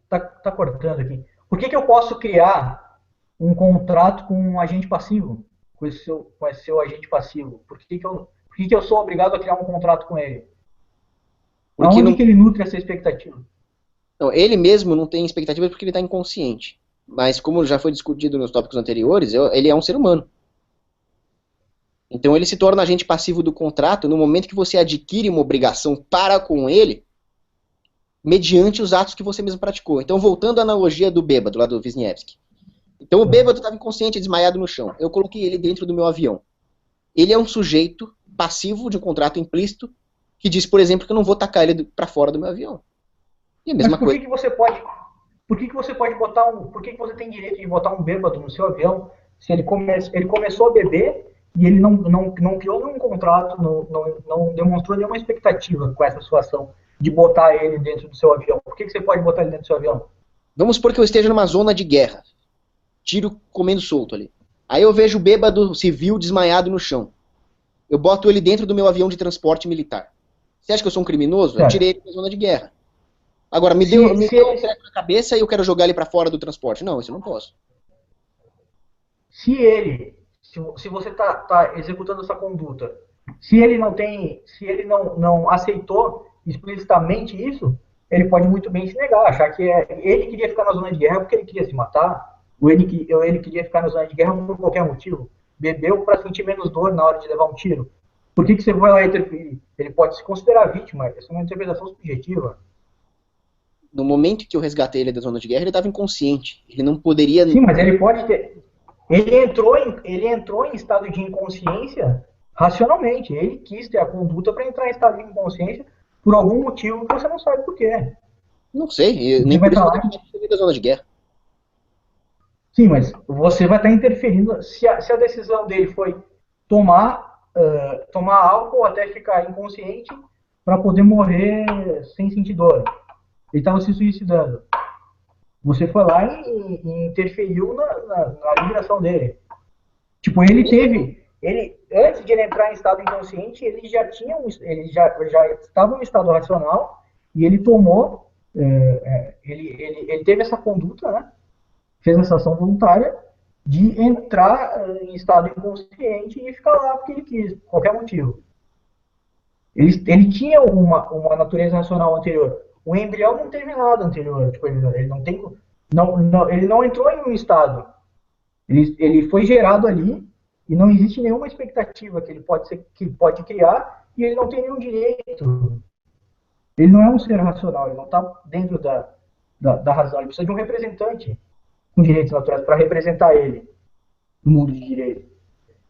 Tá cortando aqui. Por que eu posso criar um contrato com um agente passivo? Com esse seu agente passivo? Por que eu sou obrigado a criar um contrato com ele? Aonde que ele nutre essa expectativa? Não, ele mesmo não tem expectativa porque ele está inconsciente. Mas como já foi discutido nos tópicos anteriores, ele é um ser humano. Então ele se torna agente passivo do contrato no momento que você adquire uma obrigação para com ele, mediante os atos que você mesmo praticou. Então, voltando à analogia do bêbado, lá do Wisniewski. Então o bêbado estava inconsciente, desmaiado no chão. Eu coloquei ele dentro do meu avião. Ele é um sujeito passivo de um contrato implícito que diz, por exemplo, que eu não vou tacar ele para fora do meu avião. E a mesma coisa. Por por que você pode botar por que você tem direito de botar um bêbado no seu avião se ele começou a beber e ele não criou nenhum contrato, não demonstrou nenhuma expectativa com essa sua ação de botar ele dentro do seu avião? Por que você pode botar ele dentro do seu avião? Vamos supor que eu esteja numa zona de guerra. Tiro comendo solto ali. Aí eu vejo o bêbado civil desmaiado no chão. Eu boto ele dentro do meu avião de transporte militar. Você acha que eu sou um criminoso? Eu tirei ele da zona de guerra. Agora, me deu um treco na cabeça e eu quero jogar ele para fora do transporte. Não, isso eu não posso. Se você está executando essa conduta, se ele não aceitou explicitamente isso, ele pode muito bem se negar, achar que ele queria ficar na zona de guerra porque ele queria se matar, ou ele queria ficar na zona de guerra por qualquer motivo. Bebeu para sentir menos dor na hora de levar um tiro. Por que você vai lá interferir? Ele pode se considerar vítima, essa é uma interpretação subjetiva. No momento que eu resgatei ele da zona de guerra, ele estava inconsciente. Ele não poderia... Sim, mas ele pode ter... Ele entrou em estado de inconsciência racionalmente. Ele quis ter a conduta para entrar em estado de inconsciência por algum motivo que você não sabe por quê. Não sei, nem por isso que eu da zona de guerra. Sim, mas você vai estar interferindo. Se a decisão dele foi tomar álcool até ficar inconsciente para poder morrer sem sentir dor. Ele estava se suicidando. Você foi lá e interferiu na liberação dele. Tipo, antes de ele entrar em estado inconsciente, ele já estava em estado racional e ele tomou, ele teve essa conduta, né? Fez essa ação voluntária de entrar em estado inconsciente e ficar lá porque ele quis, por qualquer motivo. Ele tinha uma natureza racional anterior. O embrião não teve nada anterior, tipo, ele não entrou em um estado. Ele foi gerado ali e não existe nenhuma expectativa que ele pode criar e ele não tem nenhum direito. Ele não é um ser racional, ele não está dentro da razão. Ele precisa de um representante com direitos naturais para representar ele no mundo de direito.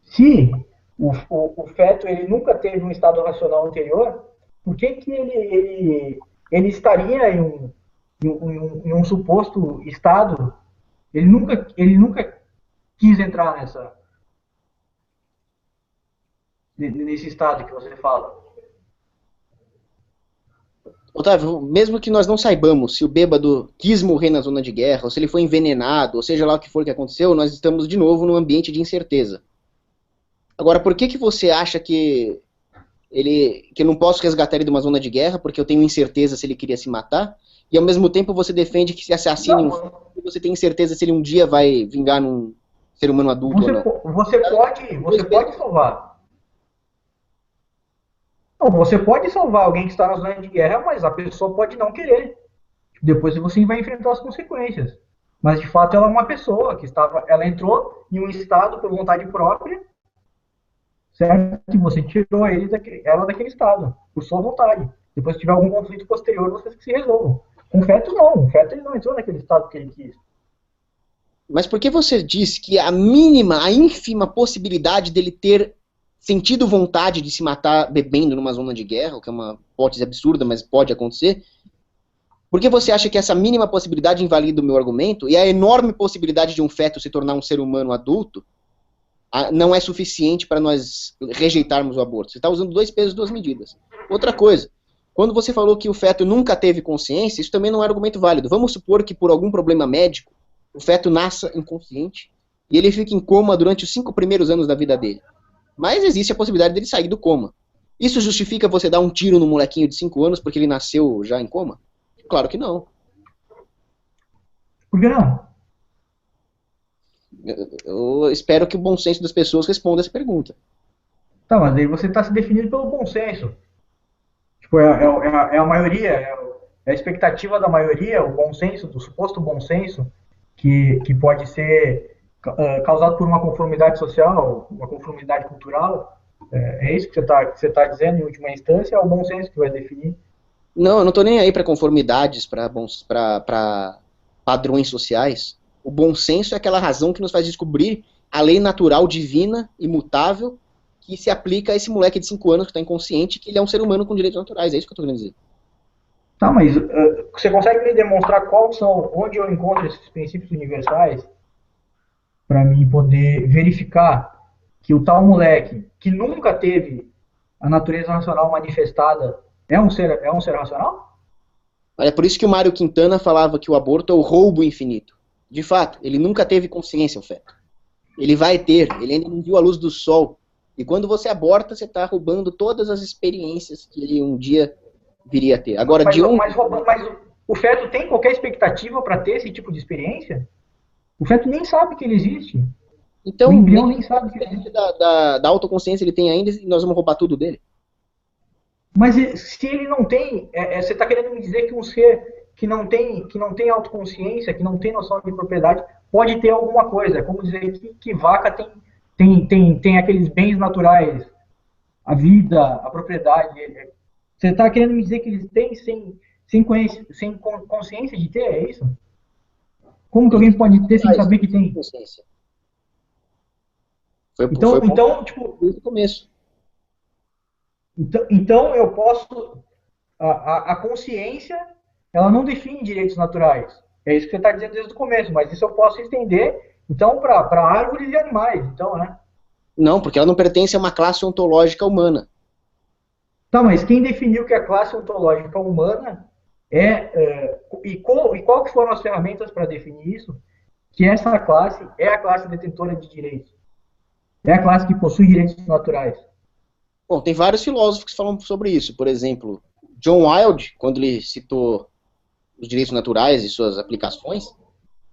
Se o feto ele nunca teve um estado racional anterior, por que ele estaria em um suposto estado? Ele nunca quis entrar nesse estado que você fala. Otávio, mesmo que nós não saibamos se o bêbado quis morrer na zona de guerra, ou se ele foi envenenado, ou seja lá o que for que aconteceu, nós estamos de novo num ambiente de incerteza. Agora, por que você acha que eu não posso resgatar ele de uma zona de guerra, porque eu tenho incerteza se ele queria se matar, e ao mesmo tempo você defende que se assassine e você tem incerteza se ele um dia vai vingar num ser humano adulto ou não? Você pode salvar. Não, você pode salvar alguém que está na zona de guerra, mas a pessoa pode não querer. Depois você vai enfrentar as consequências. Mas de fato ela é uma pessoa ela entrou em um estado por vontade própria, certo? Que você tirou ela daquele estado, por sua vontade. Depois se tiver algum conflito posterior, vocês que se resolvam. Com o feto não, o feto ele não entrou naquele estado que ele quis. Mas por que você diz que a ínfima possibilidade dele ter sentido vontade de se matar bebendo numa zona de guerra, o que é uma hipótese absurda, mas pode acontecer, por que você acha que essa mínima possibilidade invalida o meu argumento e a enorme possibilidade de um feto se tornar um ser humano adulto não é suficiente para nós rejeitarmos o aborto? Você está usando 2 pesos, 2 medidas. Outra coisa, quando você falou que o feto nunca teve consciência, isso também não é argumento válido. Vamos supor que por algum problema médico, o feto nasça inconsciente e ele fica em coma durante os 5 primeiros anos da vida dele. Mas existe a possibilidade dele sair do coma. Isso justifica você dar um tiro no molequinho de 5 anos porque ele nasceu já em coma? Claro que não. Por que não? Eu espero que o bom senso das pessoas responda essa pergunta. Tá, mas aí você está se definindo pelo bom senso. Tipo, é a maioria, é a expectativa da maioria, o bom senso, do suposto bom senso, que pode ser causado por uma conformidade social, uma conformidade cultural. É isso que você tá dizendo em última instância, é o bom senso que vai definir. Não, eu não estou nem aí para conformidades, para padrões sociais. O bom senso é aquela razão que nos faz descobrir a lei natural, divina, imutável, que se aplica a esse moleque de 5 anos que está inconsciente, que ele é um ser humano com direitos naturais. É isso que eu estou querendo dizer. Tá, mas você consegue me demonstrar quais são, onde eu encontro esses princípios universais para mim poder verificar que o tal moleque que nunca teve a natureza racional manifestada é um ser racional? É por isso que o Mário Quintana falava que o aborto é o roubo infinito. De fato, ele nunca teve consciência, o feto. Ele vai ter, ele ainda não viu a luz do sol. E quando você aborta, você está roubando todas as experiências que ele um dia viria a ter. Agora, mas o feto tem qualquer expectativa para ter esse tipo de experiência? O feto nem sabe que ele existe. Então, o embrião nem sabe que ele existe. Da autoconsciência ele tem ainda e nós vamos roubar tudo dele. Mas se ele não tem, você está querendo me dizer que um ser que não tem autoconsciência, que não tem noção de propriedade, pode ter alguma coisa. É como dizer que vaca tem aqueles bens naturais, a vida, a propriedade. Você está querendo me dizer que eles têm sem consciência de ter, é isso? Como que alguém pode ter sem saber que tem? Consciência. Então, tipo, desde o começo. Então eu posso. A consciência, ela não define direitos naturais. É isso que você está dizendo desde o começo, mas isso eu posso estender, então, para árvores e animais, então, né? Não, porque ela não pertence a uma classe ontológica humana. Tá, mas quem definiu que a classe ontológica humana e qual que foram as ferramentas para definir isso? Que essa classe é a classe detentora de direitos. É a classe que possui direitos naturais. Bom, tem vários filósofos que falam sobre isso. Por exemplo, John Wilde, quando ele citou os direitos naturais e suas aplicações,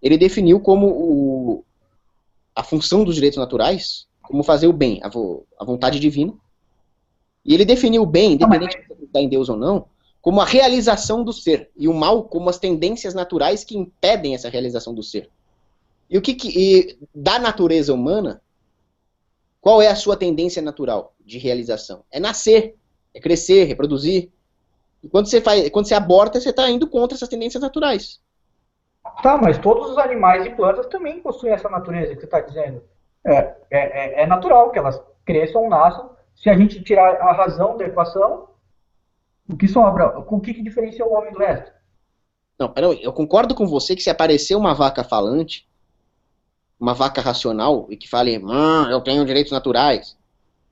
ele definiu como a função dos direitos naturais como fazer o bem, a vontade divina. E ele definiu o bem, independente de acreditar em Deus ou não, como a realização do ser, e o mal como as tendências naturais que impedem essa realização do ser. E da natureza humana, qual é a sua tendência natural de realização? É nascer, é crescer, reproduzir. E quando você aborta, você está indo contra essas tendências naturais. Tá, mas todos os animais e plantas também possuem essa natureza que você está dizendo. É natural que elas cresçam, nasçam. Se a gente tirar a razão da equação, o que sobra? O que diferencia o homem do resto? Não, peraí, eu concordo com você que se aparecer uma vaca falante, uma vaca racional, e que fale, eu tenho direitos naturais,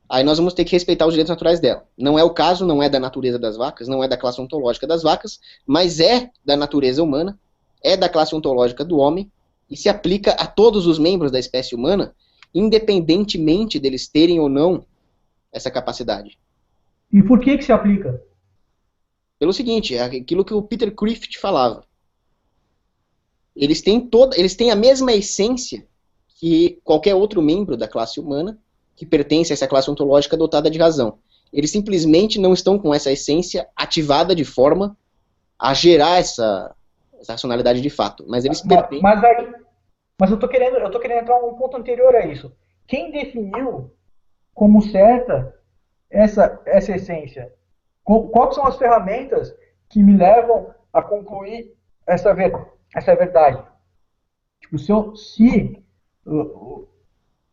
aí nós vamos ter que respeitar os direitos naturais dela. Não é o caso, não é da natureza das vacas, não é da classe ontológica das vacas, mas é da natureza humana, é da classe ontológica do homem, e se aplica a todos os membros da espécie humana, independentemente deles terem ou não essa capacidade. E por que se aplica? Pelo seguinte, é aquilo que o Peter Crift falava. Eles têm a mesma essência que qualquer outro membro da classe humana que pertence a essa classe ontológica dotada de razão. Eles simplesmente não estão com essa essência ativada de forma a gerar essa racionalidade de fato. Mas eles pertencem... Mas eu tô querendo entrar num ponto anterior a isso. Quem definiu como certa essa essência? Quais são as ferramentas que me levam a concluir essa verdade? Tipo,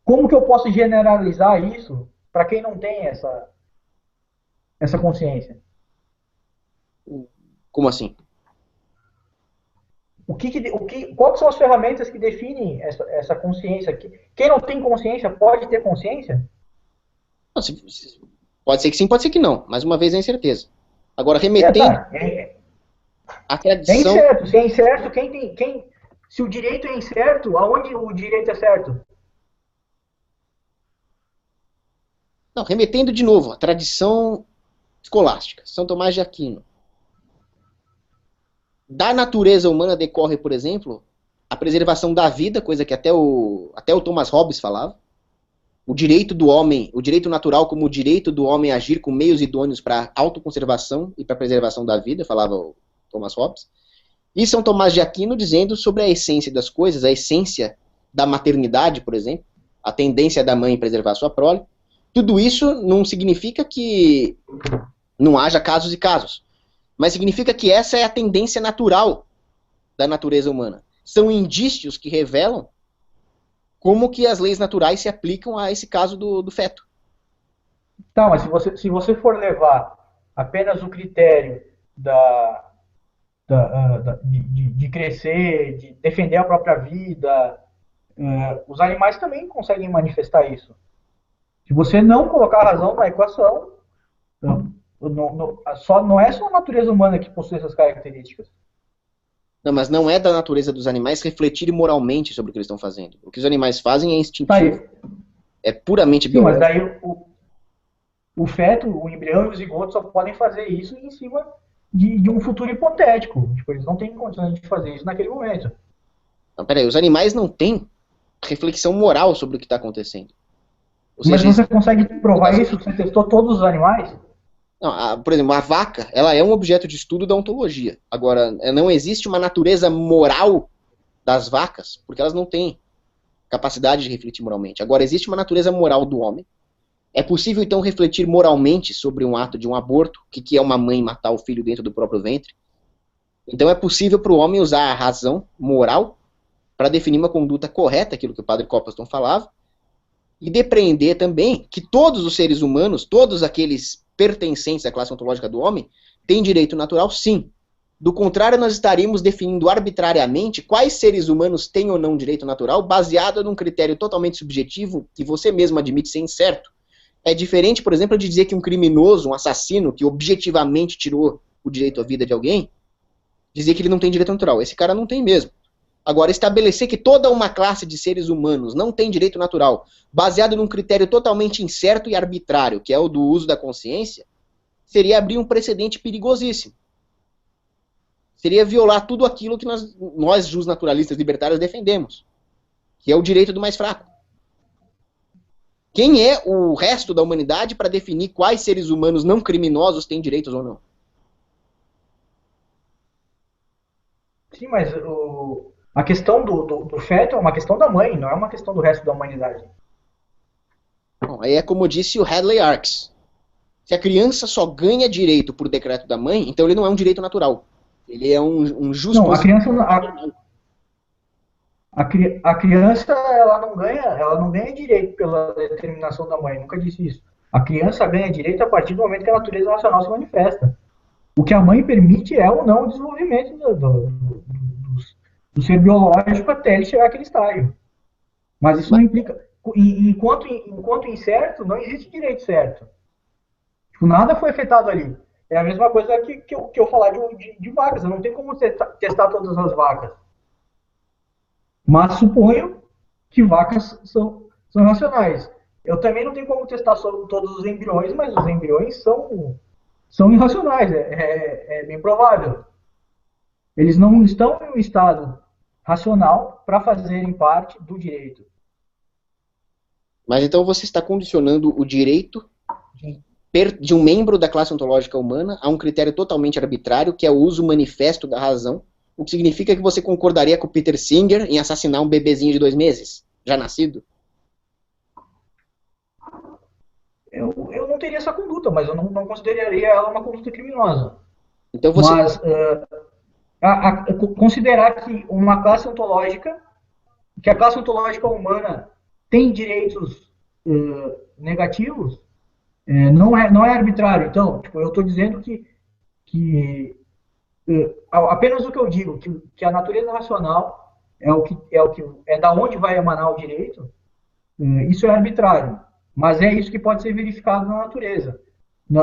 como que eu posso generalizar isso para quem não tem essa consciência? Como assim? Quais são as ferramentas que definem essa consciência? Quem não tem consciência pode ter consciência? Pode ser que sim, pode ser que não. Mais uma vez é incerteza. Agora, remetendo a tradição... É incerto. Se é incerto, se o direito é incerto, aonde o direito é certo? Não, remetendo de novo à tradição escolástica. São Tomás de Aquino. Da natureza humana decorre, por exemplo, a preservação da vida, coisa que até o Thomas Hobbes falava. O direito do homem, o direito natural como o direito do homem agir com meios idôneos para autoconservação e para preservação da vida, falava o Thomas Hobbes. E São Tomás de Aquino dizendo sobre a essência das coisas, a essência da maternidade, por exemplo, a tendência da mãe em preservar sua prole. Tudo isso não significa que não haja casos e casos, mas significa que essa é a tendência natural da natureza humana. São indícios que revelam como que as leis naturais se aplicam a esse caso do feto. Tá, mas se você for levar apenas o critério de crescer, de defender a própria vida. Os animais também conseguem manifestar isso. Se você não colocar a razão na equação, não é só a natureza humana que possui essas características. Não, mas não é da natureza dos animais refletirem moralmente sobre o que eles estão fazendo. O que os animais fazem é instintivo. É puramente biológico. Mas daí o feto, o embrião e o zigoto só podem fazer isso em cima de um futuro hipotético. Tipo, eles não têm condições de fazer isso naquele momento. Não, peraí, os animais não têm reflexão moral sobre o que está acontecendo. Mas você consegue provar isso? Você testou todos os animais? Não, por exemplo, a vaca, ela é um objeto de estudo da ontologia. Agora, não existe uma natureza moral das vacas, porque elas não têm capacidade de refletir moralmente. Agora, existe uma natureza moral do homem. É possível, então, refletir moralmente sobre um ato de um aborto, o que é uma mãe matar o filho dentro do próprio ventre. Então, é possível para o homem usar a razão moral para definir uma conduta correta, aquilo que o padre Copleston falava, e depreender também que todos os seres humanos, todos aqueles pertencentes à classe ontológica do homem, têm direito natural, sim. Do contrário, nós estaríamos definindo arbitrariamente quais seres humanos têm ou não direito natural, baseado num critério totalmente subjetivo, que você mesmo admite ser incerto. É diferente, por exemplo, de dizer que um criminoso, um assassino, que objetivamente tirou o direito à vida de alguém, dizer que ele não tem direito natural. Esse cara não tem mesmo. Agora, estabelecer que toda uma classe de seres humanos não tem direito natural, baseado num critério totalmente incerto e arbitrário, que é o do uso da consciência, seria abrir um precedente perigosíssimo. Seria violar tudo aquilo que nós justnaturalistas libertários, defendemos, que é o direito do mais fraco. Quem é o resto da humanidade para definir quais seres humanos não criminosos têm direitos ou não? Sim, mas a questão do feto é uma questão da mãe, não é uma questão do resto da humanidade. Bom, aí é como disse o Hadley Arkes. Se a criança só ganha direito por decreto da mãe, então ele não é um direito natural. Ele é um justo... Não, a criança ela não ganha direito pela determinação da mãe, nunca disse isso. A criança ganha direito a partir do momento que a natureza racional se manifesta. O que a mãe permite é ou não o desenvolvimento do ser biológico até ele chegar àquele estágio. Mas isso não implica... Enquanto incerto, não existe direito certo. Tipo, nada foi afetado ali. É a mesma coisa que eu falar de vacas. Eu não tenho como testar todas as vacas. Mas suponho que vacas são racionais. Eu também não tenho como testar sobre todos os embriões, mas os embriões são irracionais. É bem provável. Eles não estão em um estado racional para fazerem parte do direito. Mas então você está condicionando o direito de um membro da classe ontológica humana a um critério totalmente arbitrário, que é o uso manifesto da razão, o que significa que você concordaria com o Peter Singer em assassinar um bebezinho de 2 meses, já nascido? Eu não teria essa conduta, mas eu não consideraria ela uma conduta criminosa. Então você... Mas considerar que uma classe ontológica, que a classe ontológica humana tem direitos negativos, não é arbitrário. Então, tipo, eu estou dizendo que apenas o que eu digo, que a natureza racional é da onde vai emanar o direito, isso é arbitrário. Mas é isso que pode ser verificado na natureza.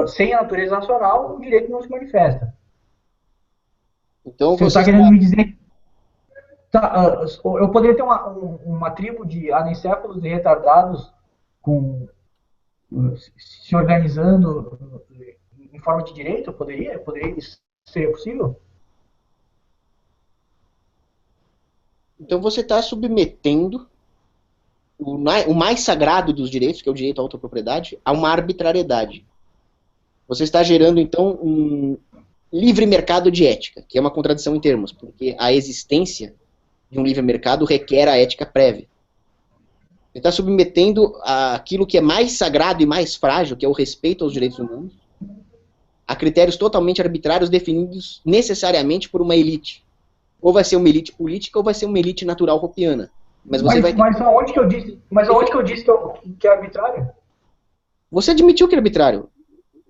Sem a natureza racional, o direito não se manifesta. Então você está querendo me dizer... eu poderia ter uma tribo de anencéfalos e retardados se organizando em forma de direito? Isso seria possível? Então você está submetendo o mais sagrado dos direitos, que é o direito à autopropriedade, a uma arbitrariedade. Você está gerando, então, um livre mercado de ética, que é uma contradição em termos, porque a existência de um livre mercado requer a ética prévia. Você está submetendo aquilo que é mais sagrado e mais frágil, que é o respeito aos direitos humanos, a critérios totalmente arbitrários definidos necessariamente por uma elite. Ou vai ser uma elite política, ou vai ser uma elite natural hopiana. Mas aonde que eu disse que é arbitrário? Você admitiu que é arbitrário.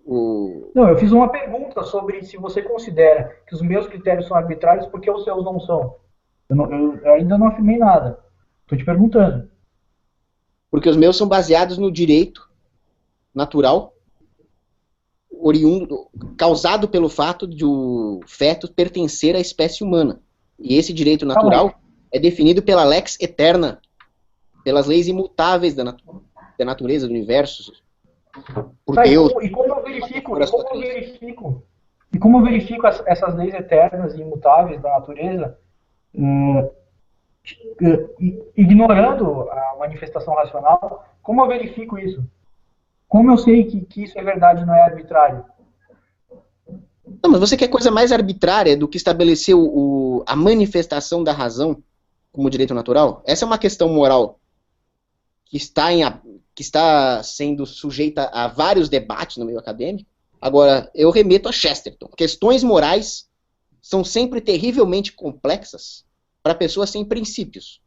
Não, eu fiz uma pergunta sobre se você considera que os meus critérios são arbitrários porque os seus não são. Eu ainda não afirmei nada. Estou te perguntando. Porque os meus são baseados no direito natural, oriundo, causado pelo fato de o feto pertencer à espécie humana. E esse direito natural é definido pela lex eterna, pelas leis imutáveis da natureza, do universo, por Deus. E como eu verifico essas leis eternas e imutáveis da natureza, ignorando a manifestação racional, como eu verifico isso? Como eu sei que isso é verdade e não é arbitrário? Não, mas você quer coisa mais arbitrária do que estabelecer a manifestação da razão como direito natural? Essa é uma questão moral que está sendo sujeita a vários debates no meio acadêmico. Agora, eu remeto a Chesterton. Questões morais são sempre terrivelmente complexas para pessoas sem princípios.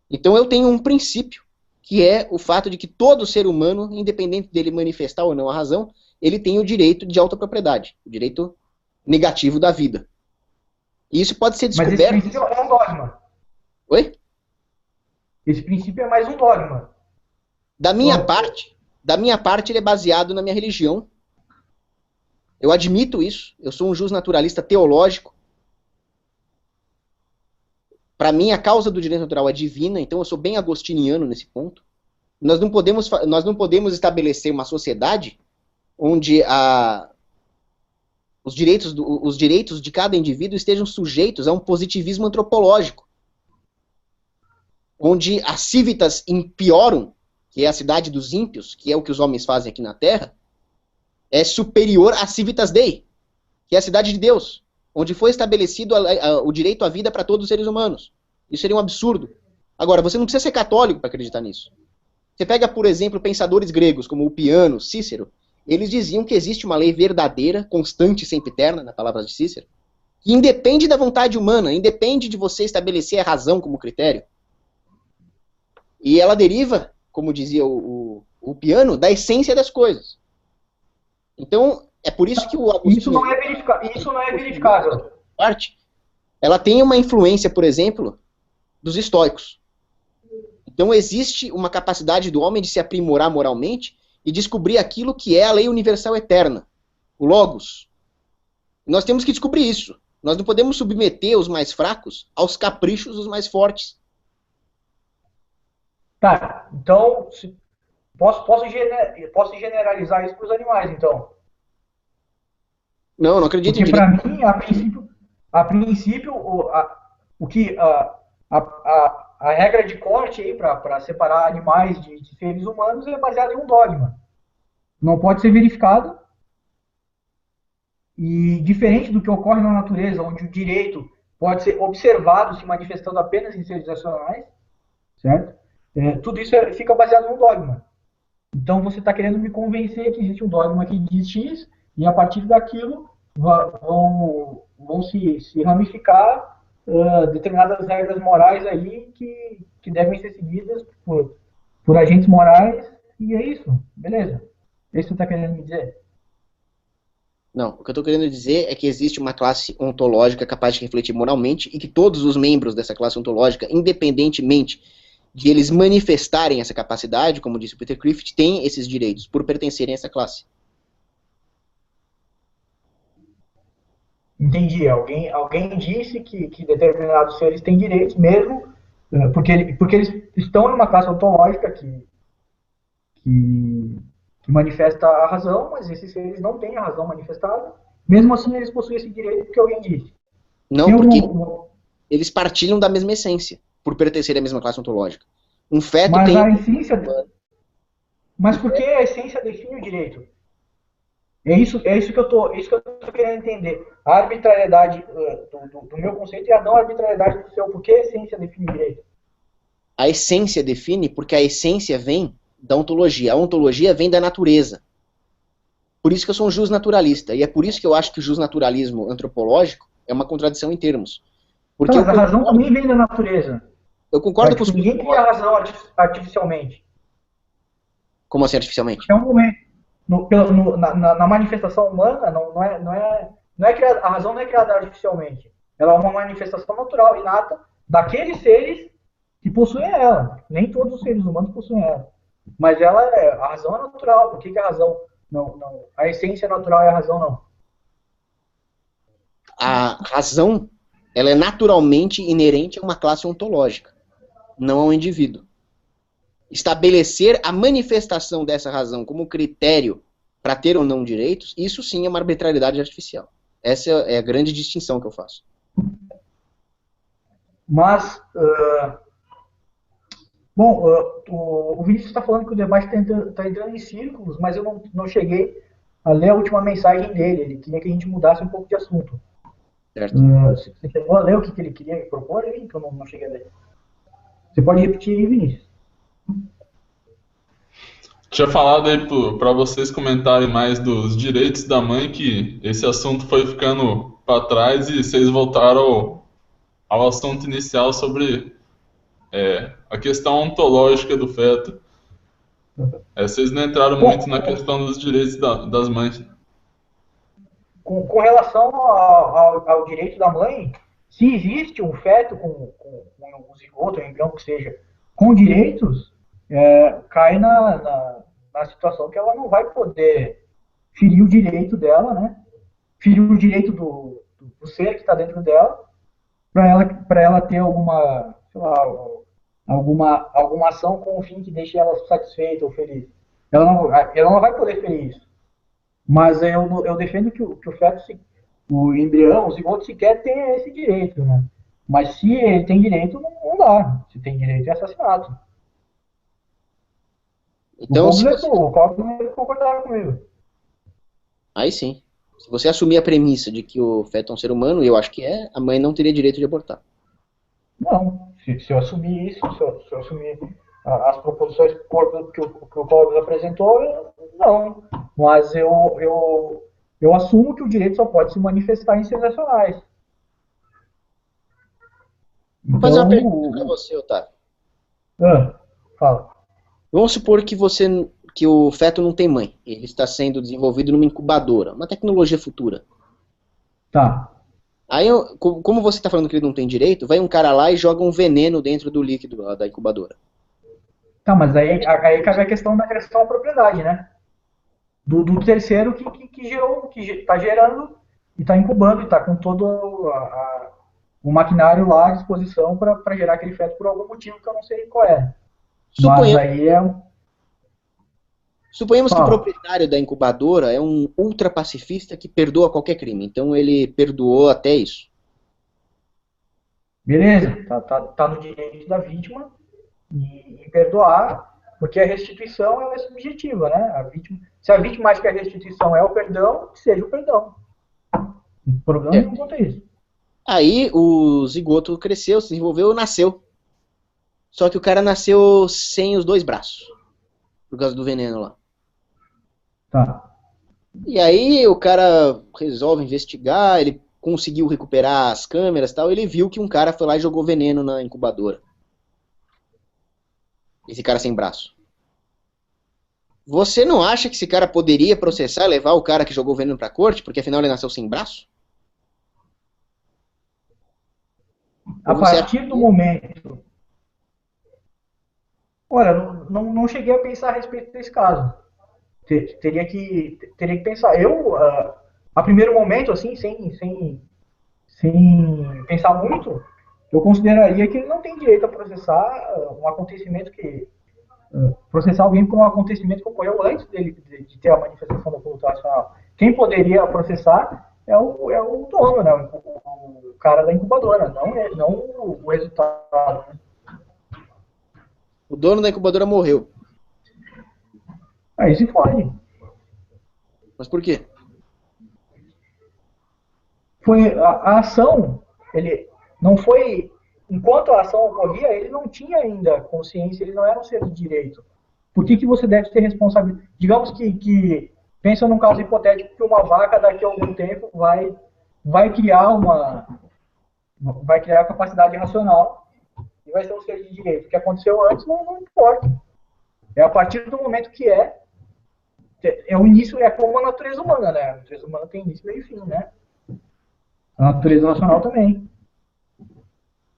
Então eu tenho um princípio, que é o fato de que todo ser humano, independente dele manifestar ou não a razão, ele tem o direito de autopropriedade, o direito negativo da vida. E isso pode ser descoberto... Mas esse princípio é um dogma. Oi? Esse princípio é mais um dogma. Da minha parte, ele é baseado na minha religião. Eu admito isso. Eu sou um justnaturalista teológico. Para mim, a causa do direito natural é divina, então eu sou bem agostiniano nesse ponto. Nós não podemos estabelecer uma sociedade onde os direitos de cada indivíduo estejam sujeitos a um positivismo antropológico, onde as civitas impiorum, que é a cidade dos ímpios, que é o que os homens fazem aqui na Terra, é superior à civitas Dei, que é a cidade de Deus, onde foi estabelecido o direito à vida para todos os seres humanos. Isso seria um absurdo. Agora, você não precisa ser católico para acreditar nisso. Você pega, por exemplo, pensadores gregos, como o Piano, Cícero, eles diziam que existe uma lei verdadeira, constante e sempiterna, na palavra de Cícero, que independe da vontade humana, independe de você estabelecer a razão como critério. E ela deriva, como dizia o Piano, da essência das coisas. Então, é por isso que o Agostinho... Isso não é verificável. Ela tem uma influência, por exemplo, dos estoicos. Então existe uma capacidade do homem de se aprimorar moralmente e descobrir aquilo que é a lei universal eterna, o Logos. Nós temos que descobrir isso. Nós não podemos submeter os mais fracos aos caprichos dos mais fortes. Tá, então posso generalizar isso para os animais, então? Não acredito em direito. direito. Porque para mim, a regra de corte aí para separar animais de seres humanos é baseada em um dogma. Não pode ser verificado. E diferente do que ocorre na natureza, onde o direito pode ser observado se manifestando apenas em seres racionais, certo? Tudo isso fica baseado no dogma. Então você está querendo me convencer que existe um dogma que diz X, e a partir daquilo vão se ramificar determinadas regras morais aí que devem ser seguidas por agentes morais, e é isso, beleza. É isso que você está querendo me dizer? Não, o que eu estou querendo dizer é que existe uma classe ontológica capaz de refletir moralmente e que todos os membros dessa classe ontológica, independentemente de eles manifestarem essa capacidade, como disse o Peter Crift, têm esses direitos por pertencerem a essa classe. Entendi. Alguém disse que determinados seres têm direitos mesmo, porque eles estão numa classe ontológica que manifesta a razão, mas esses seres não têm a razão manifestada. Mesmo assim, eles possuem esse direito porque alguém disse. Não, porque eles partilham da mesma essência, por pertencerem à mesma classe ontológica. Um feto mas tem... a essência... Mas por que a essência define o direito? É isso que eu tô querendo entender. A arbitrariedade do meu conceito e a não arbitrariedade do seu. Por que a essência define o direito? A essência define porque a essência vem da ontologia. A ontologia vem da natureza. Por isso que eu sou um justnaturalista. E é por isso que eu acho que o justnaturalismo antropológico é uma contradição em termos. Porque mas a razão também vem da natureza. Eu concordo com os... Ninguém cria a razão artificialmente. Como assim artificialmente? É um momento. na manifestação humana, a razão não é criada artificialmente. Ela é uma manifestação natural, inata, daqueles seres que possuem ela. Nem todos os seres humanos possuem ela. Mas a razão é natural. Por que a razão não? A essência natural é a razão, não. A razão, ela é naturalmente inerente a uma classe ontológica, não a um indivíduo. Estabelecer a manifestação dessa razão como critério para ter ou não direitos, isso sim é uma arbitrariedade artificial. Essa é a grande distinção que eu faço. Mas, o Vinícius está falando que o debate está entrando em círculos, mas eu não cheguei a ler a última mensagem dele. Ele queria que a gente mudasse um pouco de assunto. Certo. Você chegou a ler o que ele queria propor aí? Que eu não cheguei a ler. Você pode repetir aí, Vinícius? Tinha falado aí para vocês comentarem mais dos direitos da mãe, que esse assunto foi ficando para trás e vocês voltaram ao assunto inicial sobre a questão ontológica do feto. Vocês não entraram muito na questão dos direitos das mães. Com relação ao direito da mãe, se existe um feto com um zigoto, um embrião que seja, com direitos, cai na situação que ela não vai poder ferir o direito dela, né? Ferir o direito do ser que está dentro dela, para ela ter alguma, sei lá, alguma ação com o fim que deixe ela satisfeita ou feliz. Ela não vai poder ferir isso. Mas eu defendo que o feto, o embrião, o zigoto sequer tenha esse direito, né? Mas se ele tem direito, não dá. Se tem direito, é assassinato. Então, o Cogman concordava comigo. Aí sim. Se você assumir a premissa de que o feto é um ser humano, eu acho que a mãe não teria direito de abortar. Não. Se eu assumir isso, se eu assumir as proposições que o Cogman apresentou, não. Mas eu assumo que o direito só pode se manifestar em seres racionais. Vou fazer uma pergunta para você, Otávio. Fala. Vamos supor que o feto não tem mãe. Ele está sendo desenvolvido numa incubadora, uma tecnologia futura. Tá. Aí, como você está falando que ele não tem direito, vai um cara lá e joga um veneno dentro do líquido lá da incubadora. Tá, mas aí cabe a questão da agressão à propriedade, né? Do terceiro que está gerando e está incubando e está com todo o maquinário lá à disposição para gerar aquele feto por algum motivo que eu não sei qual é. Mas aí Suponhamos que o proprietário da incubadora é um ultrapacifista que perdoa qualquer crime. Então ele perdoou até isso. Beleza, tá no direito da vítima em perdoar, porque a restituição ela é subjetiva, né? Se a vítima acha que a restituição é o perdão, que seja o perdão. O problema não conta isso. Aí o zigoto cresceu, se desenvolveu, nasceu. Só que o cara nasceu sem os 2 braços. Por causa do veneno lá. Tá. E aí o cara resolve investigar, ele conseguiu recuperar as câmeras e tal, ele viu que um cara foi lá e jogou veneno na incubadora. Esse cara sem braço. Você não acha que esse cara poderia processar e levar o cara que jogou veneno pra corte, porque afinal ele nasceu sem braço? A partir do momento... Olha, não cheguei a pensar a respeito desse caso. Teria que pensar. A primeiro momento, assim, sem pensar muito, eu consideraria que ele não tem direito a processar um acontecimento processar alguém por um acontecimento que ocorreu antes dele de ter a manifestação da conduta racional. Quem poderia processar é o dono, né? O cara da incubadora, não o resultado. Né? O dono da incubadora morreu. Aí se fode. Mas por quê? Foi a ação, ele não foi, enquanto a ação ocorria, ele não tinha ainda consciência, ele não era um ser de direito. Por que você deve ter responsabilidade? Digamos que pensa num caso hipotético que uma vaca daqui a algum tempo vai criar a capacidade racional e vai ser um ser de direito. O que aconteceu antes não importa. É a partir do momento que é o início, é como a natureza humana, né? A natureza humana tem início, meio e fim, né? A natureza nacional também.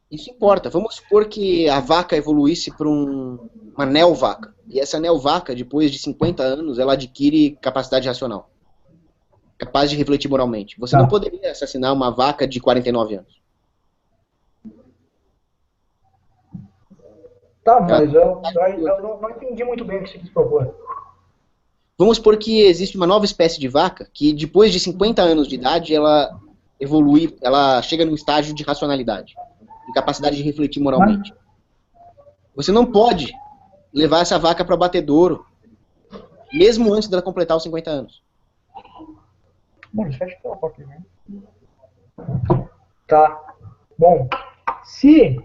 Isso importa. Vamos supor que a vaca evoluísse para uma neovaca. E essa neovaca, depois de 50 anos, ela adquire capacidade racional. Capaz de refletir moralmente. Você não poderia assassinar uma vaca de 49 anos. Tá, mas eu não entendi muito bem o que você quis propor. Vamos supor que existe uma nova espécie de vaca que, depois de 50 anos de idade, ela evolui, ela chega num estágio de racionalidade, de capacidade de refletir moralmente. Você não pode levar essa vaca para o abatedouro, mesmo antes dela completar os 50 anos. Bom, deixa eu achar um pouquinho, né? Tá. Bom, se...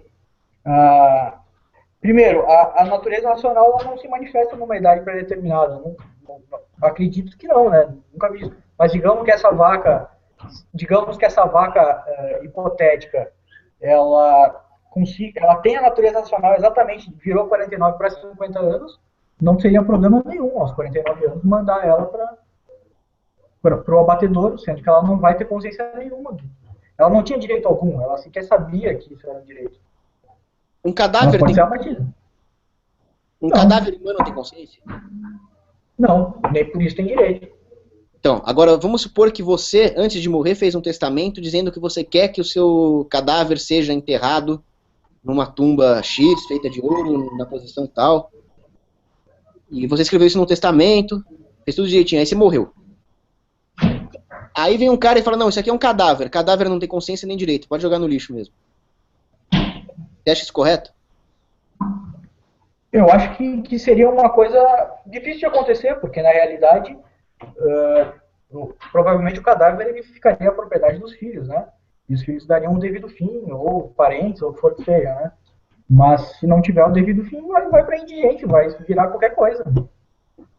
primeiro, a natureza nacional ela não se manifesta numa idade pré-determinada. Acredito que não, né? Nunca vi isso. Mas digamos que essa vaca hipotética, ela tem a natureza nacional exatamente, virou 49 para 50 anos, não seria problema nenhum aos 49 anos mandar ela para o abatedouro, sendo que ela não vai ter consciência nenhuma. Ela não tinha direito algum, ela sequer sabia que isso era um direito. Um cadáver pode ser abatida. Cadáver humano tem consciência? Não, nem por isso tem direito. Então, agora vamos supor que você, antes de morrer, fez um testamento dizendo que você quer que o seu cadáver seja enterrado numa tumba X, feita de ouro, na posição tal. E você escreveu isso no testamento, fez tudo direitinho, aí você morreu. Aí vem um cara e fala, não, isso aqui é um cadáver. Cadáver não tem consciência nem direito, pode jogar no lixo mesmo. Você acha isso correto? Eu acho que seria uma coisa difícil de acontecer, porque na realidade, provavelmente o cadáver ele ficaria a propriedade dos filhos, né? E os filhos dariam um devido fim, ou parentes, ou o que for que seja, né? Mas se não tiver o devido fim, vai para indigente, vai virar qualquer coisa.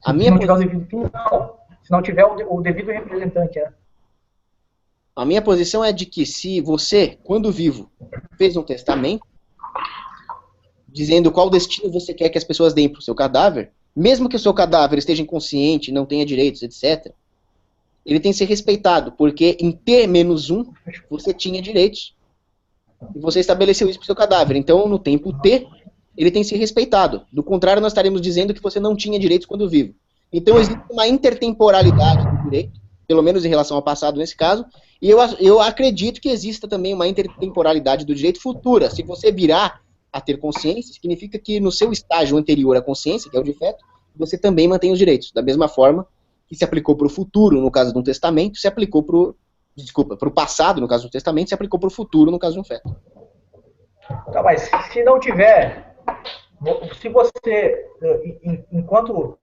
Se não tiver o devido fim, não. Se não tiver o devido representante, né? A minha posição é de que se você, quando vivo, fez um testamento, dizendo qual destino você quer que as pessoas deem para o seu cadáver, mesmo que o seu cadáver esteja inconsciente, não tenha direitos, etc., ele tem que ser respeitado, porque em T-1 você tinha direitos. E você estabeleceu isso para o seu cadáver. Então, no tempo T, ele tem que ser respeitado. Do contrário, nós estaremos dizendo que você não tinha direitos quando vivo. Então, existe uma intertemporalidade do direito, pelo menos em relação ao passado nesse caso, e eu acredito que exista também uma intertemporalidade do direito futura. Se você virar a ter consciência, significa que no seu estágio anterior à consciência, que é o de feto, você também mantém os direitos. Da mesma forma que se aplicou para o futuro, no caso de um testamento, se aplicou para o passado, no caso do testamento, se aplicou para o futuro, no caso de um feto. Tá, mas se não tiver, se você, enquanto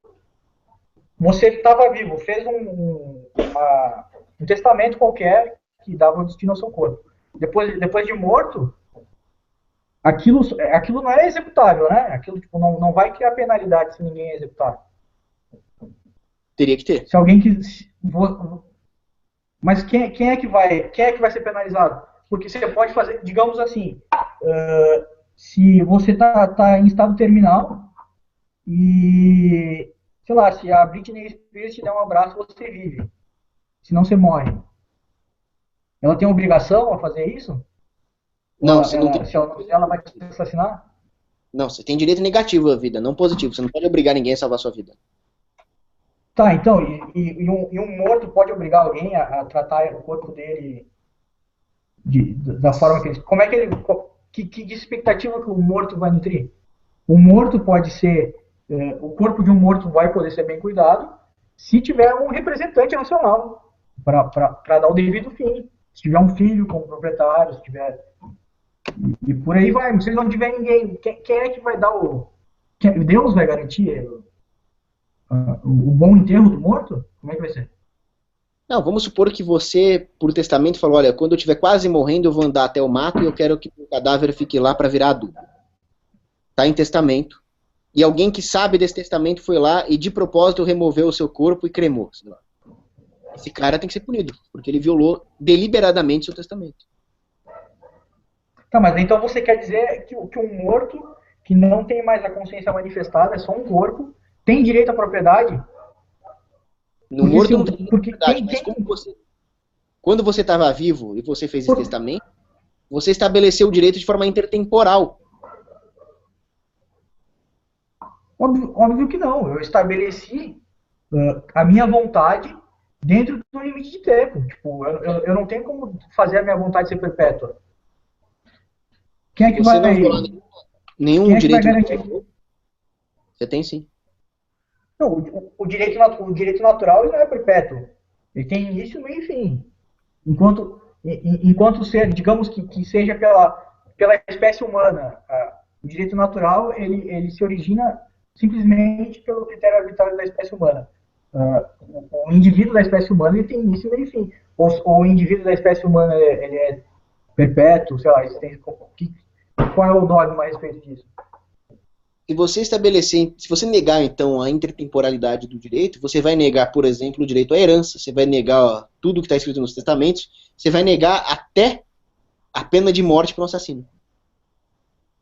você estava vivo, fez um testamento qualquer que dava um destino ao seu corpo. Depois de morto, aquilo não é executável, né? Aquilo tipo, não vai criar penalidade se ninguém executar. Teria que ter. Se alguém mas quem é que vai ser penalizado? Porque você pode fazer, digamos assim, se você está em estado terminal e, sei lá, se a Britney Spears te der um abraço, você vive. Senão você morre. Ela tem obrigação a fazer isso? Não, você não tem. Se ela vai te assassinar? Não, você tem direito negativo à vida, não positivo. Você não pode obrigar ninguém a salvar a sua vida. Tá, então, e um morto pode obrigar alguém a tratar o corpo dele da forma que ele... Como é que ele... Que expectativa que o morto vai nutrir? O morto pode ser... o corpo de um morto vai poder ser bem cuidado se tiver um representante nacional para dar o devido fim. Se tiver um filho como proprietário, se tiver... E por aí vai. Se não tiver ninguém, quem é que vai dar o... Deus vai garantir o bom enterro do morto? Como é que vai ser? Não, vamos supor que você, por testamento, falou, olha, quando eu estiver quase morrendo, eu vou andar até o mato e eu quero que o cadáver fique lá para virar adubo. Está em testamento. E alguém que sabe desse testamento foi lá e de propósito removeu o seu corpo e cremou. Esse cara tem que ser punido, porque ele violou deliberadamente seu testamento. Tá, mas então você quer dizer que um morto que não tem mais a consciência manifestada, é só um corpo, tem direito à propriedade? No morto não tem porque verdade, mas quando você estava vivo e você fez esse testamento, você estabeleceu o direito de forma intertemporal. Óbvio que não. Eu estabeleci a minha vontade dentro do limite de tempo. Tipo, eu não tenho como fazer a minha vontade ser perpétua. Quem é que Você vai, não viola nenhum quem é que vai direito garantir? natural. Você tem sim. Não, o direito natural ele não é perpétuo. Ele tem início, meio e fim. Enquanto ser, digamos que seja pela espécie humana, o direito natural ele se origina simplesmente pelo critério arbitrário da espécie humana. O indivíduo da espécie humana ele tem início, meio e fim. Ou o indivíduo da espécie humana ele é perpétuo, sei lá, qual é o dogma a respeito disso? Se você estabelecer, se você negar então a intertemporalidade do direito, você vai negar, por exemplo, o direito à herança, você vai negar tudo que está escrito nos testamentos, você vai negar até a pena de morte para um assassino.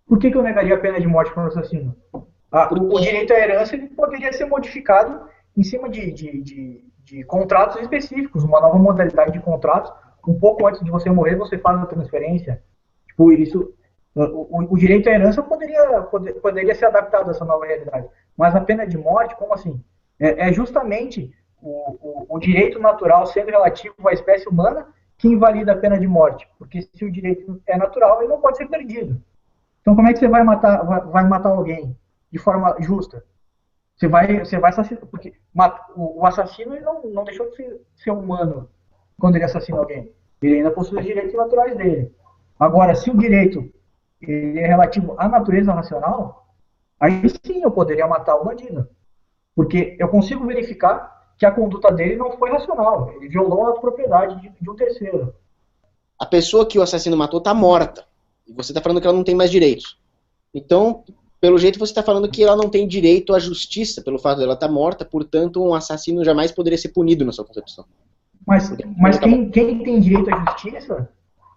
Por que eu negaria a pena de morte para um assassino? O direito à herança ele poderia ser modificado em cima de contratos específicos, uma nova modalidade de contratos. Um pouco antes de você morrer, você faz a transferência. Tipo, isso, o direito à herança poderia ser adaptado a essa nova realidade. Mas a pena de morte, como assim? É justamente o direito natural sendo relativo à espécie humana que invalida a pena de morte. Porque se o direito é natural, ele não pode ser perdido. Então, como é que você vai matar alguém de forma justa? Você vai assassinar. Porque o assassino ele não deixou de ser humano quando ele assassina alguém. Ele ainda possui os direitos naturais dele. Agora, se o direito ele é relativo à natureza racional, aí sim eu poderia matar o bandido. Porque eu consigo verificar que a conduta dele não foi racional. Ele violou a propriedade de um terceiro. A pessoa que o assassino matou está morta. E você está falando que ela não tem mais direitos. Então, pelo jeito, você está falando que ela não tem direito à justiça pelo fato dela estar morta, portanto, um assassino jamais poderia ser punido na sua concepção. Mas quem tem direito à justiça,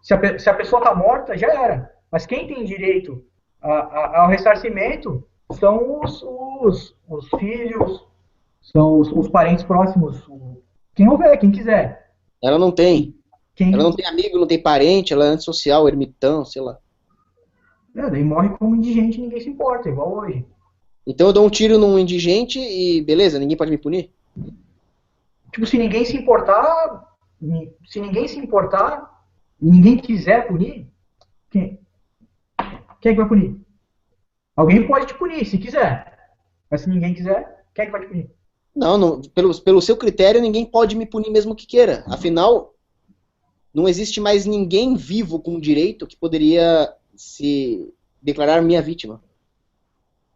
se a pessoa está morta, já era. Mas quem tem direito ao ressarcimento são os filhos, são os parentes próximos. Quem houver, quem quiser. Ela não tem. Ela não tem amigo, não tem parente, ela é antissocial, ermitão, sei lá. Daí morre como indigente e ninguém se importa, igual hoje. Então eu dou um tiro num indigente e beleza, ninguém pode me punir? Tipo, se ninguém se importar e ninguém quiser punir, quem é que vai punir? Alguém pode te punir, se quiser. Mas se ninguém quiser, quem é que vai te punir? Não, pelo seu critério, ninguém pode me punir mesmo que queira. Afinal, não existe mais ninguém vivo com direito que poderia se declarar minha vítima.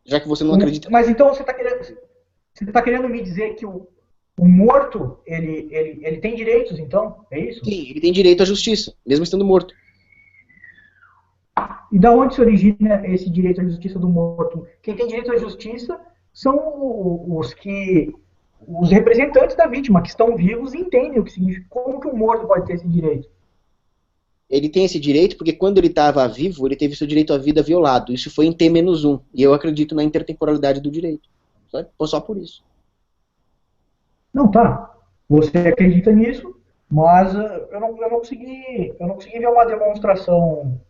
Já que você não acredita. Mas então você está querendo me dizer que o morto, ele tem direitos, então? É isso? Sim, ele tem direito à justiça, mesmo estando morto. E da onde se origina esse direito à justiça do morto? Quem tem direito à justiça são os representantes da vítima, que estão vivos e entendem o que significa. Como que o morto pode ter esse direito? Ele tem esse direito porque quando ele estava vivo, ele teve seu direito à vida violado. Isso foi em T-1. E eu acredito na intertemporalidade do direito. Só por isso. Não, tá. Você acredita nisso, mas eu não consegui ver uma demonstração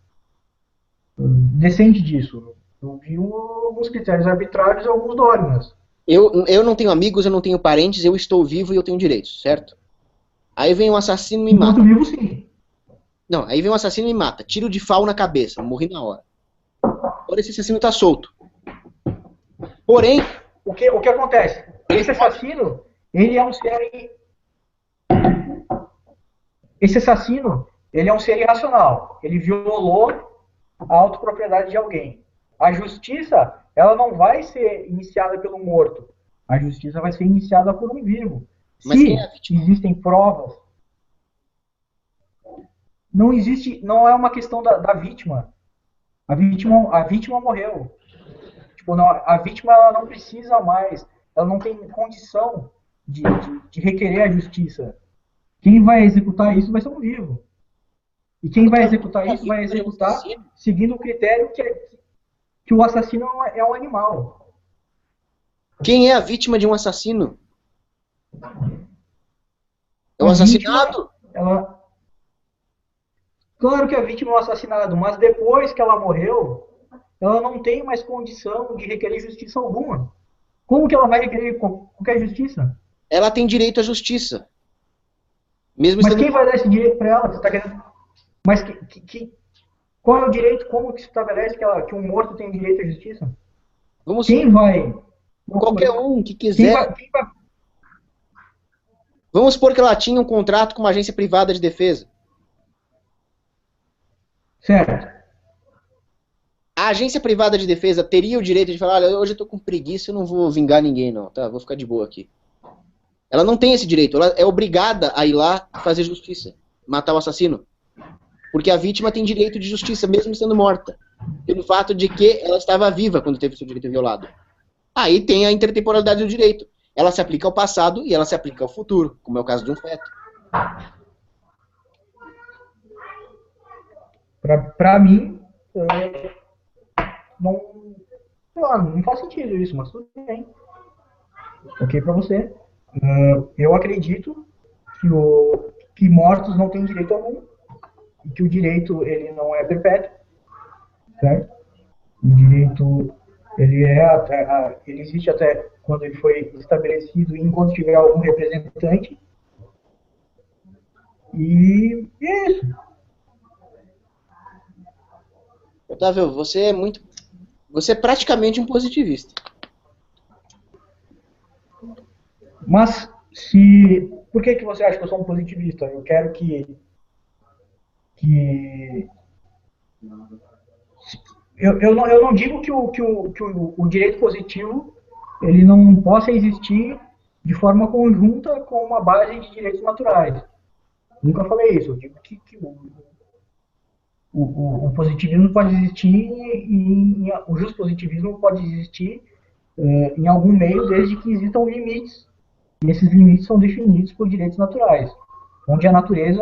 decente disso. Eu vi alguns critérios arbitrários e alguns dogmas. Eu não tenho amigos, eu não tenho parentes, eu estou vivo e eu tenho direitos, certo? Aí vem um assassino e me mata. Enquanto vivo, sim. Não, aí vem um assassino e me mata. Tiro de FAL na cabeça, morri na hora. Agora esse assassino tá solto. Porém, o que acontece? Esse assassino, ele é um ser... Esse assassino, ele é um ser irracional. Ele violou a autopropriedade de alguém. A justiça, ela não vai ser iniciada pelo morto. A justiça vai ser iniciada por um vivo. Mas se existem provas, não é uma questão da vítima. A vítima morreu. Tipo, não, a vítima ela não precisa mais, ela não tem condição de requerer a justiça. Quem vai executar isso vai ser um vivo. E quem vai executar isso vai executar seguindo o critério que o assassino é um animal. Quem é a vítima de um assassino? o assassinado. Claro que a vítima é um assassinado, mas depois que ela morreu, ela não tem mais condição de requerer justiça alguma. Como que ela vai requerer qualquer justiça? Ela tem direito à justiça. Mesmo Mas estando... quem vai dar esse direito para ela? Você tá querendo... Mas qual é o direito? Como que se estabelece que um morto tem direito à justiça? Quem vai? Qualquer um que quiser. Vamos supor que ela tinha um contrato com uma agência privada de defesa. Certo. A agência privada de defesa teria o direito de falar, olha, hoje eu tô com preguiça, eu não vou vingar ninguém não, tá? Vou ficar de boa aqui. Ela não tem esse direito, ela é obrigada a ir lá fazer justiça, matar o assassino. Porque a vítima tem direito de justiça, mesmo sendo morta. Pelo fato de que ela estava viva quando teve seu direito violado. Aí tem a intertemporalidade do direito. Ela se aplica ao passado e ela se aplica ao futuro, como é o caso de um feto. Pra mim, não faz sentido isso, mas tudo bem. Ok pra você. Eu acredito que mortos não têm direito algum e que o direito ele não é perpétuo, certo? O direito ele existe até quando ele foi estabelecido e enquanto tiver algum representante. E é isso. Otávio, você é praticamente um positivista. Mas por que você acha que eu sou um positivista? Eu quero eu não digo que o direito positivo ele não possa existir de forma conjunta com uma base de direitos naturais. Nunca falei isso. Eu digo que o positivismo pode existir, o justpositivismo pode existir em algum meio, desde que existam limites. E esses limites são definidos por direitos naturais, onde a natureza,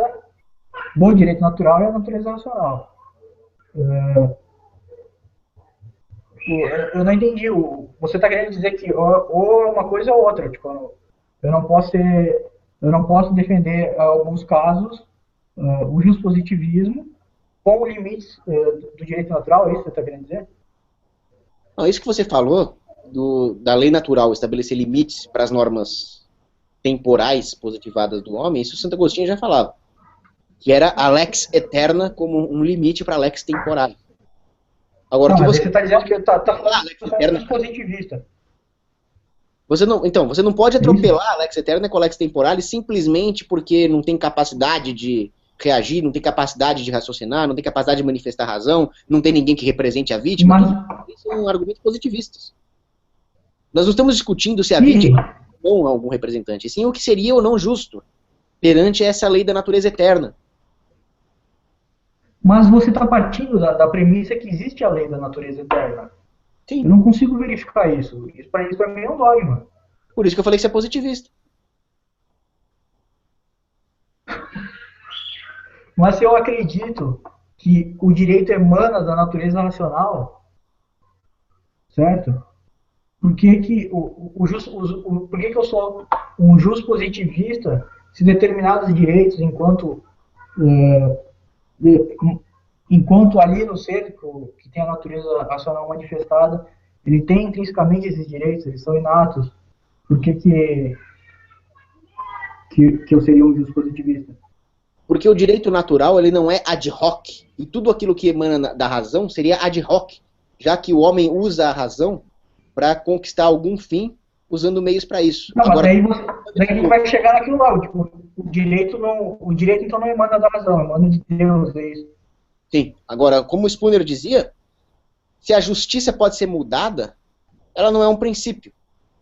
do direito natural, é a natureza racional. Eu não entendi. Você está querendo dizer que ou uma coisa ou outra. Tipo, eu não posso defender, em alguns casos, o justpositivismo com limites do direito natural, é isso que você está querendo dizer? Não, isso que você falou, da lei natural estabelecer limites para as normas temporais positivadas do homem, isso Santo Agostinho já falava. Que era a lex eterna como um limite para a lex temporal. Agora, não, você está dizendo que está falando positivista. Você não pode atropelar a lex eterna com a lex temporal simplesmente porque não tem capacidade de reagir, não tem capacidade de raciocinar, não tem capacidade de manifestar razão, não tem ninguém que represente a vítima. Isso são argumentos positivistas. Nós não estamos discutindo se a vítima ou não algum representante, sim o que seria ou não justo perante essa lei da natureza eterna. Mas você está partindo da premissa que existe a lei da natureza eterna. Sim. Eu não consigo verificar isso. Isso para mim é um dogma. Por isso que eu falei que você é positivista. Mas se eu acredito que o direito emana da natureza racional, certo? Por que eu sou um justpositivista se determinados direitos, enquanto ali no ser que tem a natureza racional manifestada, ele tem intrinsecamente esses direitos, eles são inatos? Por que eu seria um justpositivista? Porque o direito natural ele não é ad hoc, e tudo aquilo que emana da razão seria ad hoc, já que o homem usa a razão para conquistar algum fim, usando meios para isso. Não, agora, daí a gente vai chegar naquilo lá, tipo, o direito então não emana da razão, emana de Deus, é isso. Sim, agora, como o Spooner dizia, se a justiça pode ser mudada, ela não é um princípio.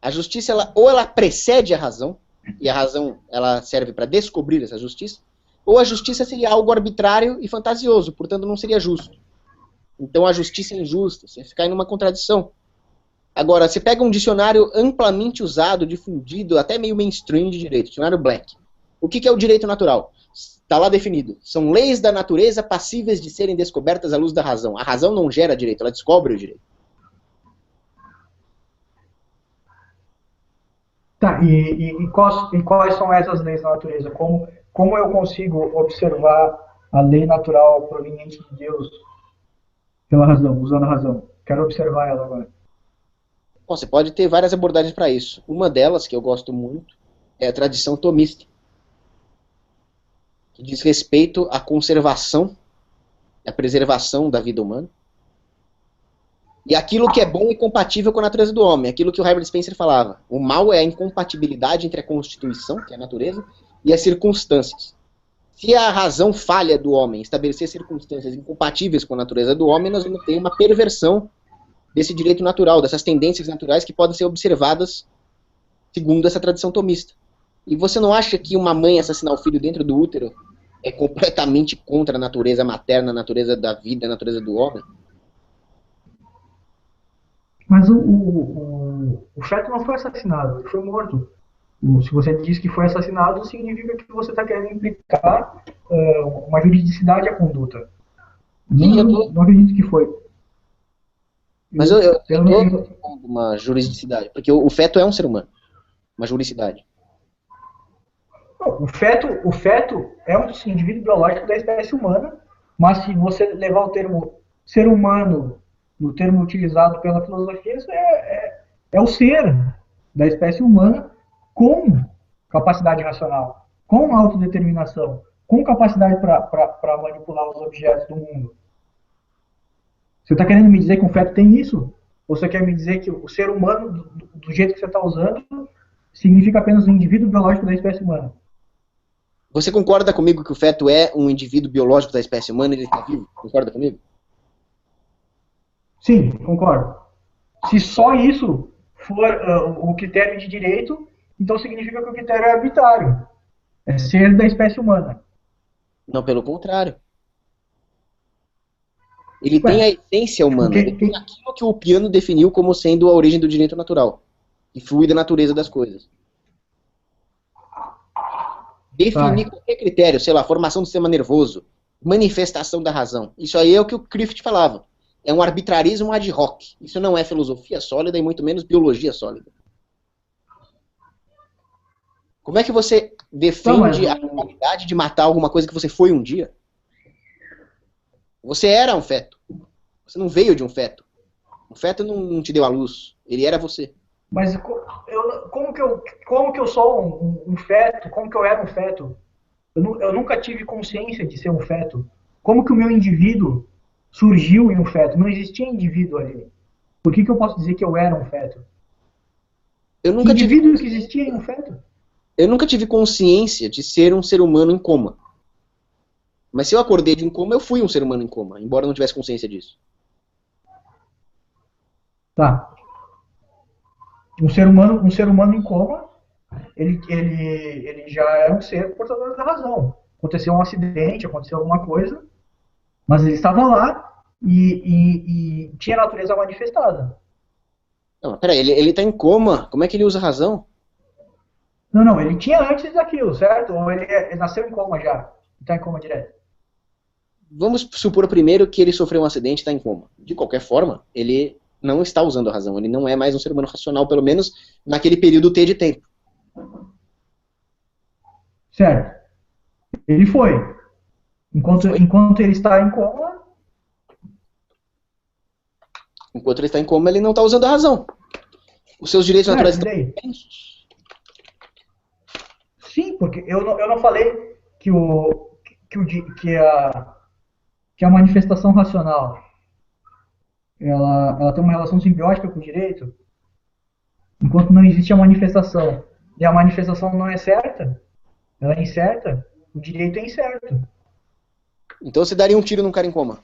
A justiça, ou ela precede a razão, e a razão ela serve para descobrir essa justiça, ou a justiça seria algo arbitrário e fantasioso, portanto não seria justo. Então a justiça é injusta, você fica aí numa contradição. Agora, você pega um dicionário amplamente usado, difundido, até meio mainstream de direito, dicionário Black. O que é o direito natural? Está lá definido. São leis da natureza passíveis de serem descobertas à luz da razão. A razão não gera direito, ela descobre o direito. Tá, e quais são essas leis da natureza? Como eu consigo observar a lei natural proveniente de Deus pela razão, usando a razão? Quero observar ela agora. Bom, você pode ter várias abordagens para isso. Uma delas, que eu gosto muito, é a tradição tomista, que diz respeito à conservação, à preservação da vida humana. E aquilo que é bom e compatível com a natureza do homem, aquilo que o Herbert Spencer falava. O mal é a incompatibilidade entre a constituição, que é a natureza, e as circunstâncias. Se a razão falha do homem estabelecer circunstâncias incompatíveis com a natureza do homem, nós vamos ter uma perversão desse direito natural, dessas tendências naturais que podem ser observadas segundo essa tradição tomista. E você não acha que uma mãe assassinar o filho dentro do útero é completamente contra a natureza materna, a natureza da vida, a natureza do homem? Mas o feto não foi assassinado, ele foi morto. Se você diz que foi assassinado, significa que você está querendo implicar uma juridicidade à conduta. Sim, Não acredito que foi. Mas eu estou com uma juridicidade, porque o feto é um ser humano, uma juridicidade. O feto é um indivíduo biológico da espécie humana, mas se você levar o termo ser humano no termo utilizado pela filosofia, isso é o ser da espécie humana com capacidade racional, com autodeterminação, com capacidade para manipular os objetos do mundo. Você está querendo me dizer que um feto tem isso? Ou você quer me dizer que o ser humano, do jeito que você está usando, significa apenas um indivíduo biológico da espécie humana? Você concorda comigo que o feto é um indivíduo biológico da espécie humana e ele está vivo? Concorda comigo? Sim, concordo. Se só isso for o critério de direito, então significa que o critério é arbitrário. É ser da espécie humana. Não, pelo contrário. Ele tem a essência humana. Ele tem aquilo que o Peano definiu como sendo a origem do direito natural. E flui da natureza das coisas. Definir qualquer critério, sei lá, formação do sistema nervoso, manifestação da razão. Isso aí é o que o Crift falava. É um arbitrarismo ad hoc. Isso não é filosofia sólida e muito menos biologia sólida. Como é que você defende a qualidade de matar alguma coisa que você foi um dia? Você era um feto. Você não veio de um feto. O feto não te deu a luz. Ele era você. Mas como que eu sou um feto? Como que eu era um feto? Eu nunca tive consciência de ser um feto. Como que o meu indivíduo surgiu em um feto? Não existia indivíduo ali. Por que eu posso dizer que eu era um feto? Eu nunca que indivíduo que existia em um feto? Eu nunca tive consciência de ser um ser humano em coma. Mas se eu acordei de um coma, eu fui um ser humano em coma, embora eu não tivesse consciência disso. Tá. Um ser humano em coma, ele já é um ser portador da razão. Aconteceu um acidente, aconteceu alguma coisa, mas ele estava lá e tinha a natureza manifestada. Não, peraí, ele tá em coma. Como é que ele usa a razão? Não, ele tinha antes daquilo, certo? Ou ele nasceu em coma já? Está em coma direto? Vamos supor primeiro que ele sofreu um acidente e está em coma. De qualquer forma, ele não está usando a razão. Ele não é mais um ser humano racional, pelo menos naquele período T de tempo. Certo. Ele foi. Enquanto ele está em coma... Enquanto ele está em coma, ele não está usando a razão. Os seus direitos naturais estão suspensos. Sim, porque eu não falei que a manifestação racional ela tem uma relação simbiótica com o direito, enquanto não existe a manifestação e a manifestação não é certa, ela é incerta, o direito é incerto. Então você daria um tiro num cara em coma?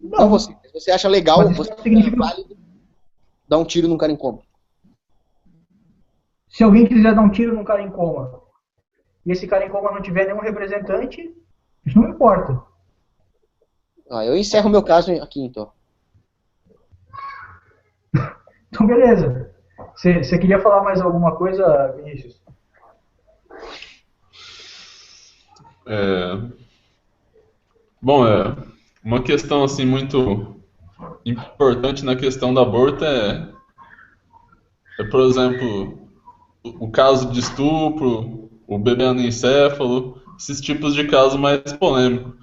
Não. Você acha legal, você significa... válido dar um tiro num cara em coma? Se alguém quiser dar um tiro num cara em coma e esse cara em coma não tiver nenhum representante, isso não importa. Eu encerro o meu caso aqui, então. Então, beleza. Você queria falar mais alguma coisa, Vinícius? Bom, uma questão assim muito importante na questão do aborto por exemplo, o caso de estupro, o bebê anencéfalo, esses tipos de casos mais polêmicos,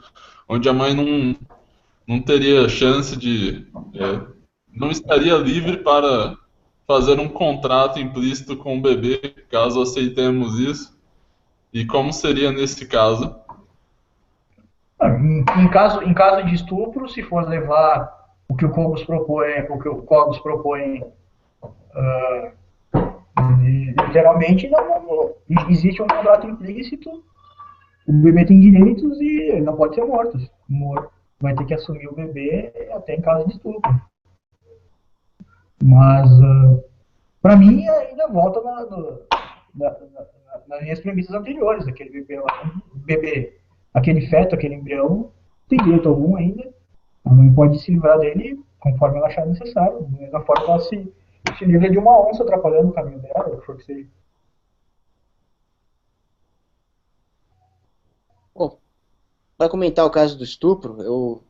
onde a mãe não teria chance não estaria livre para fazer um contrato implícito com o bebê, caso aceitemos isso. E como seria nesse caso? Em caso de estupro, se for levar o que o Cogos propõe, literalmente existe um contrato implícito, o bebê tem direitos e ele não pode ser morto. Vai ter que assumir o bebê até em caso de estupro. Mas, para mim, ainda volta nas minhas premissas anteriores. Aquele bebê, aquele feto, aquele embrião, tem direito algum ainda. A mãe pode se livrar dele conforme ela achar necessário. Da mesma forma que ela se livra de uma onça atrapalhando o caminho dela, o que for que seja. Bom, para comentar o caso do estupro,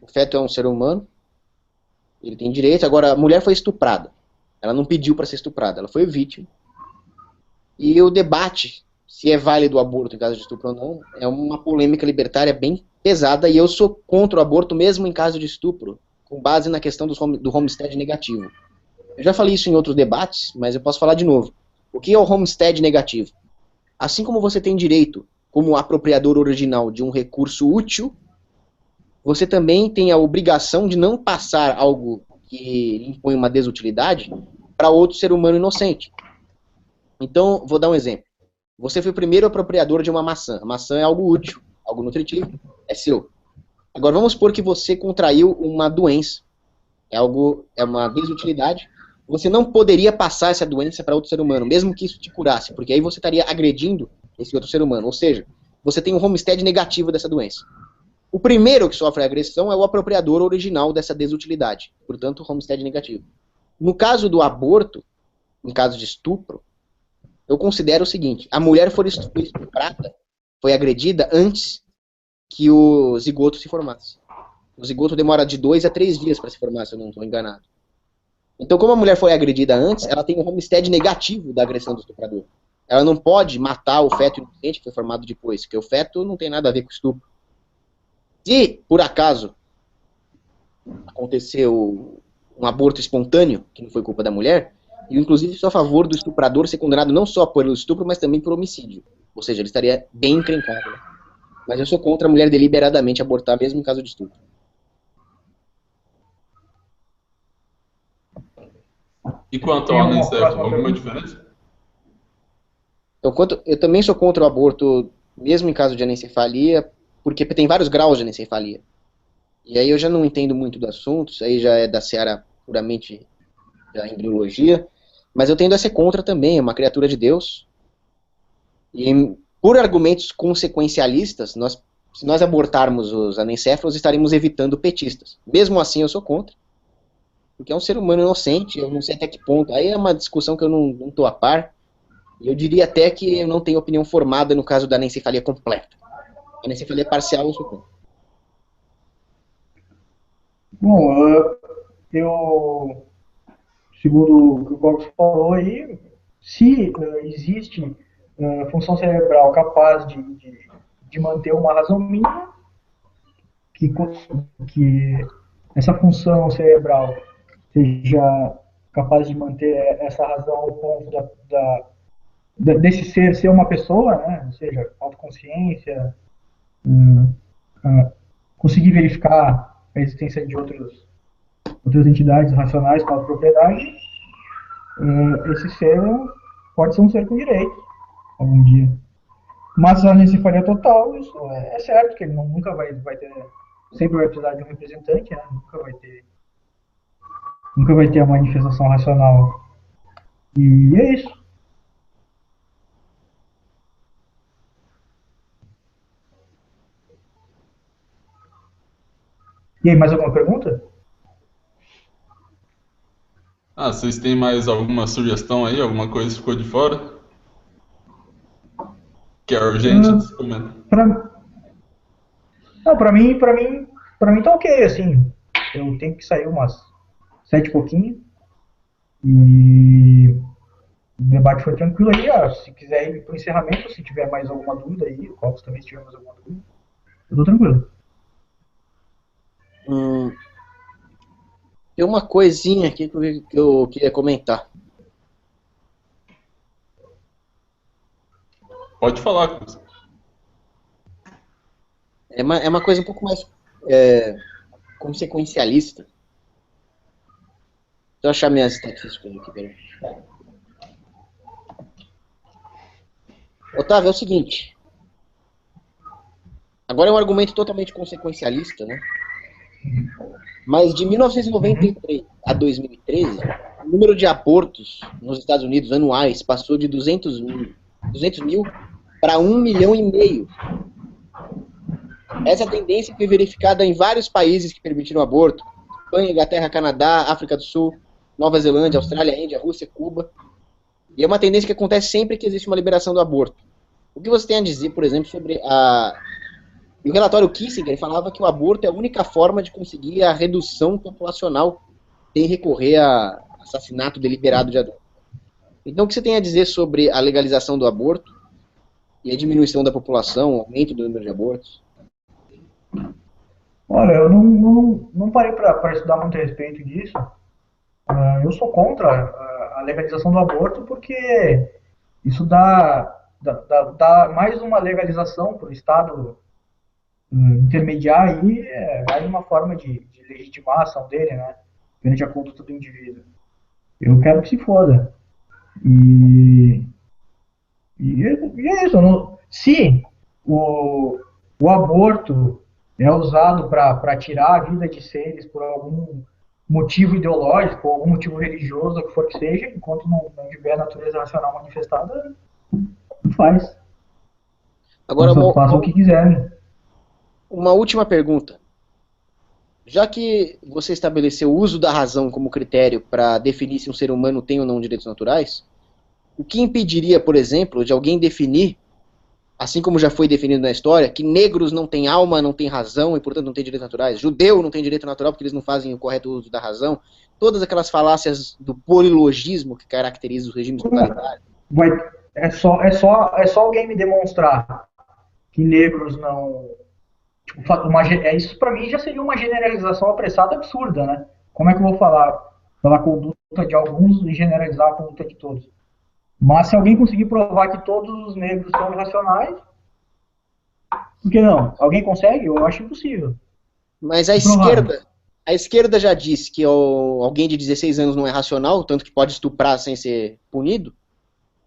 o feto é um ser humano, ele tem direito. Agora, a mulher foi estuprada. Ela não pediu para ser estuprada, ela foi vítima. E o debate, se é válido o aborto em caso de estupro ou não, é uma polêmica libertária bem pesada, e eu sou contra o aborto mesmo em caso de estupro, com base na questão do homestead negativo. Eu já falei isso em outros debates, mas eu posso falar de novo. O que é o homestead negativo? Assim como você tem direito, como apropriador original, de um recurso útil, você também tem a obrigação de não passar algo que impõe uma desutilidade para outro ser humano inocente. Então, vou dar um exemplo. Você foi o primeiro apropriador de uma maçã. A maçã é algo útil, algo nutritivo, é seu. Agora, vamos supor que você contraiu uma doença. É uma desutilidade. Você não poderia passar essa doença para outro ser humano, mesmo que isso te curasse, porque aí você estaria agredindo esse outro ser humano. Ou seja, você tem um homestead negativo dessa doença. O primeiro que sofre a agressão é o apropriador original dessa desutilidade. Portanto, homestead negativo. No caso do aborto, em caso de estupro, eu considero o seguinte: a mulher foi estuprada, foi agredida antes que o zigoto se formasse. O zigoto demora de 2 a 3 dias para se formar, se eu não estou enganado. Então, como a mulher foi agredida antes, ela tem um homestead negativo da agressão do estuprador. Ela não pode matar o feto inocente que foi formado depois, porque o feto não tem nada a ver com estupro. Se, por acaso, aconteceu um aborto espontâneo, que não foi culpa da mulher, eu, inclusive, sou a favor do estuprador ser condenado não só pelo estupro, mas também por homicídio. Ou seja, ele estaria bem encrencado. Né? Mas eu sou contra a mulher deliberadamente abortar, mesmo em caso de estupro. E quanto ao Tem uma anencefalo, próxima alguma pergunta? diferença? Então, eu também sou contra o aborto, mesmo em caso de anencefalia, porque tem vários graus de anencefalia. E aí eu já não entendo muito do assunto, isso aí já é da seara puramente da embriologia, mas eu tendo a ser contra também, é uma criatura de Deus. E por argumentos consequencialistas, se nós abortarmos os anencéfalos, estaremos evitando petistas. Mesmo assim, eu sou contra, porque é um ser humano inocente, eu não sei até que ponto. Aí é uma discussão que eu não estou a par. E eu diria até que eu não tenho opinião formada no caso da anencefalia completa. A anencefalia parcial eu sou contra. Bom, eu, segundo o que o Box falou aí, se existe função cerebral capaz de manter uma razão mínima, que, que essa função cerebral seja capaz de manter essa razão ao ponto desse ser uma pessoa, né? Ou seja, autoconsciência, conseguir verificar a existência de outras entidades racionais com a propriedade, esse ser pode ser um ser com direito algum dia. Mas a anencefalia total, isso é certo, que ele nunca vai ter, sempre vai precisar de um representante, né? Nunca vai ter a manifestação racional. E é isso. E aí, mais alguma pergunta? Ah, vocês têm mais alguma sugestão aí? Alguma coisa que ficou de fora? Que é urgente de se comentar? Pra, não, pra mim tá ok, assim. Eu tenho que sair umas 7 e pouquinho. E debate foi tranquilo aí. Se quiser ir para o encerramento, se tiver mais alguma dúvida aí, o Copos também se tiver mais alguma dúvida, eu tô tranquilo. Tem uma coisinha aqui que eu queria comentar. Pode falar, Cruz. É uma coisa um pouco mais consequencialista. Deixa eu achar minhas estatísticas aqui, peraí. Otávio, é o seguinte. Agora é um argumento totalmente consequencialista, né? Mas de 1993 a 2013, o número de abortos nos Estados Unidos anuais passou de 200 mil para 1,5 milhão. Essa tendência foi verificada em vários países que permitiram aborto: Espanha, Inglaterra, Canadá, África do Sul, Nova Zelândia, Austrália, Índia, Rússia, Cuba. E é uma tendência que acontece sempre que existe uma liberação do aborto. O que você tem a dizer, por exemplo, sobre E o relatório Kissinger falava que o aborto é a única forma de conseguir a redução populacional sem recorrer a assassinato deliberado de adultos. Então, o que você tem a dizer sobre a legalização do aborto e a diminuição da população, o aumento do número de abortos? Olha, eu não parei para estudar muito a respeito disso. Eu sou contra a legalização do aborto porque isso dá mais uma legalização para o Estado intermediar aí, mais uma forma de legitimar a ação dele, né? Perante a conduta do indivíduo. Eu quero que se foda. E é isso. Se o aborto é usado para tirar a vida de seres por algum motivo ideológico, ou algum motivo religioso, o que for que seja, enquanto não tiver a natureza racional manifestada, não faz. Agora, faça o que quiser. Uma última pergunta. Já que você estabeleceu o uso da razão como critério para definir se um ser humano tem ou não direitos naturais, o que impediria, por exemplo, de alguém definir, assim como já foi definido na história, que negros não têm alma, não têm razão e, portanto, não têm direitos naturais, judeu não tem direito natural porque eles não fazem o correto uso da razão, todas aquelas falácias do polilogismo que caracteriza os regimes totalitários? É só alguém me demonstrar que negros não... isso para mim já seria uma generalização apressada absurda, né? Como é que eu vou falar pela conduta de alguns e generalizar a conduta de todos? Mas se alguém conseguir provar que todos os negros são irracionais, por que não? Alguém consegue? Eu acho impossível. Mas a esquerda já disse que alguém de 16 anos não é racional, tanto que pode estuprar sem ser punido?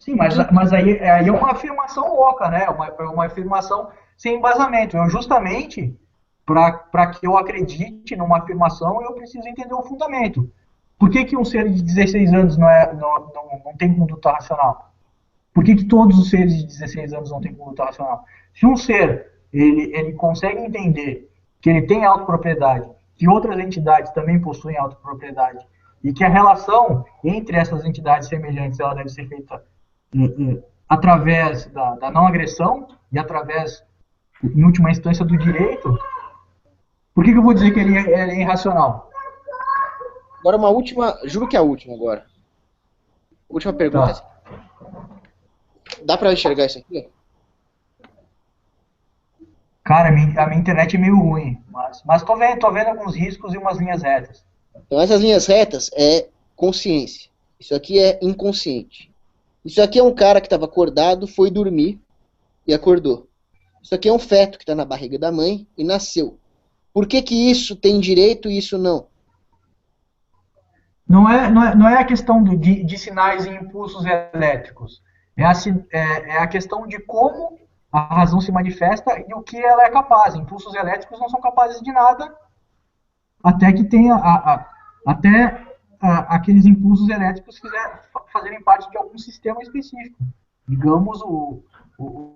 Sim, mas aí é uma afirmação louca, né? Uma afirmação sem embasamento. Justamente, para que eu acredite numa afirmação, eu preciso entender o fundamento. Por que um ser de 16 anos não tem conduta racional? Por que todos os seres de 16 anos não têm conduta racional? Se um ser ele consegue entender que ele tem autopropriedade, que outras entidades também possuem autopropriedade, e que a relação entre essas entidades semelhantes ela deve ser feita através da não agressão e através, em última instância, do direito, por que eu vou dizer que ele é irracional? Agora uma última, juro que é a última agora. Última pergunta. Tá. Dá pra enxergar isso aqui? Cara, a minha internet é meio ruim, mas tô vendo alguns riscos e umas linhas retas. Então essas linhas retas é consciência. Isso aqui é inconsciente. Isso aqui é um cara que estava acordado, foi dormir e acordou. Isso aqui é um feto que está na barriga da mãe e nasceu. Por que isso tem direito e isso não? Não é a questão de sinais e impulsos elétricos. É a questão de como a razão se manifesta e o que ela é capaz. Impulsos elétricos não são capazes de nada até que tenha aqueles impulsos elétricos fazerem parte de algum sistema específico. Digamos o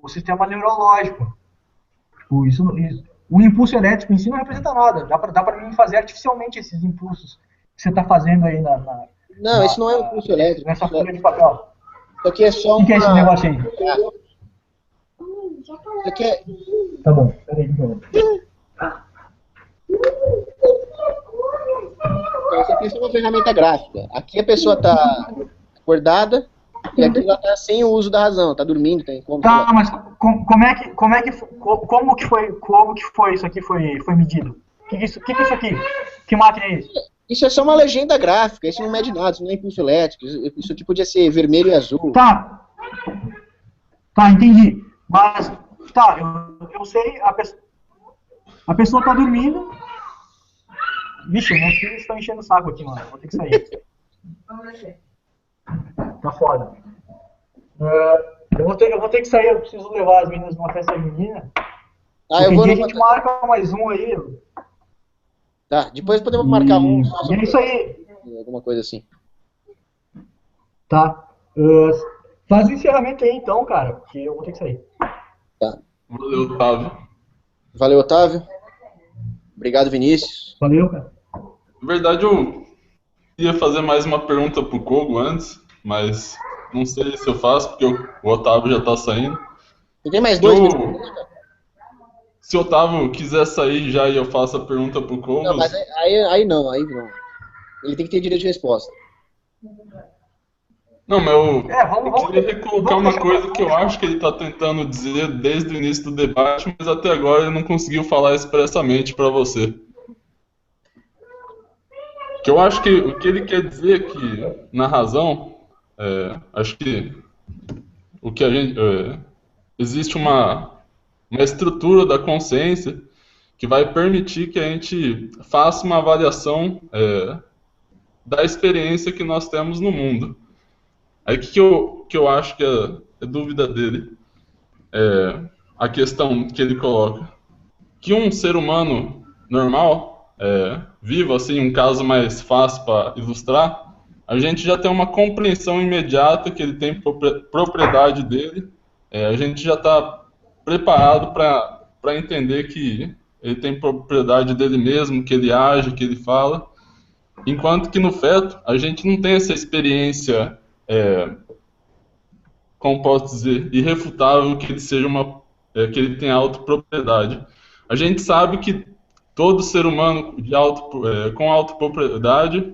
sistema neurológico. O impulso elétrico em si não representa nada. Dá para mim fazer artificialmente esses impulsos que você está fazendo aí Não, isso não é um impulso elétrico. Nessa folha de papel. Isso aqui é só O que é esse negócio aí? Isso aqui é... Tá bom, peraí, por favor. Isso aqui é só uma ferramenta gráfica. Aqui a pessoa está acordada, E aqui ela tá sem o uso da razão, tá dormindo, tem como. Tá, mas como que foi isso aqui foi medido? Que é isso aqui? Que máquina é isso? Isso é só uma legenda gráfica, isso não mede nada, isso não é impulso elétrico, isso aqui podia ser vermelho e azul. Tá, entendi. Mas, tá, eu sei, a pessoa tá dormindo. Vixe, meus filhos estão enchendo o saco aqui, mano. Eu vou ter que sair. Tá foda. Eu vou ter que sair, eu preciso levar as meninas numa festa junina. Eu vou a gente marca mais um aí. Tá, depois podemos marcar um. E é isso aí. Alguma coisa assim. Tá. Faz o encerramento aí então, cara, porque eu vou ter que sair. Tá. Valeu, Otávio. Valeu, Otávio. Obrigado, Vinícius. Valeu, cara. Na verdade, eu ia fazer mais uma pergunta pro Kogo antes, mas não sei se eu faço, porque o Otávio já tá saindo. E tem mais 2 minutos. Se o Otávio quiser sair já e eu faço a pergunta pro Kogo... Não, mas aí não. Ele tem que ter direito de resposta. Não, mas eu queria recolocar uma deixar coisa que eu acho que ele está tentando dizer desde o início do debate, mas até agora ele não conseguiu falar expressamente para você. Que eu acho que o que ele quer dizer é que, na razão, acho que o que a gente existe uma estrutura da consciência que vai permitir que a gente faça uma avaliação da experiência que nós temos no mundo. Aí o que eu acho que é dúvida dele, a questão que ele coloca, que um ser humano normal, vivo, assim, um caso mais fácil para ilustrar, a gente já tem uma compreensão imediata que ele tem propriedade dele, a gente já está preparado para entender que ele tem propriedade dele mesmo, que ele age, que ele fala, enquanto que no feto a gente não tem essa experiência como posso dizer, irrefutável que ele seja que ele tenha autopropriedade. A gente sabe que todo ser humano com autopropriedade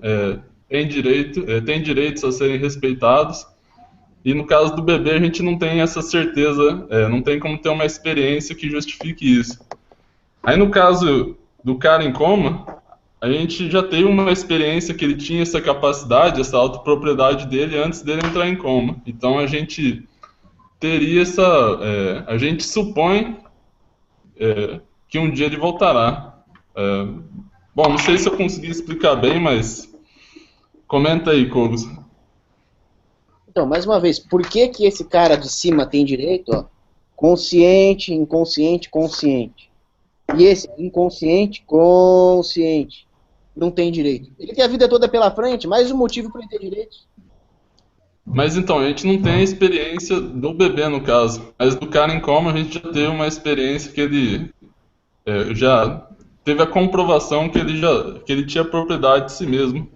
tem direitos a serem respeitados, e no caso do bebê a gente não tem essa certeza, não tem como ter uma experiência que justifique isso. Aí no caso do cara em coma, a gente já teve uma experiência que ele tinha essa capacidade, essa autopropriedade dele antes dele entrar em coma. Então a gente teria a gente supõe que um dia ele voltará. Bom, não sei se eu consegui explicar bem, mas comenta aí, Cogos. Então, mais uma vez, por que esse cara de cima tem direito? Ó, consciente, inconsciente, consciente. E esse inconsciente, consciente, não tem direito. Ele tem a vida toda pela frente, mais um motivo para ele ter direitos. Mas então, a gente não tem a experiência do bebê, no caso. Mas do cara em coma, a gente já teve uma experiência que ele já teve a comprovação que ele tinha propriedade de si mesmo.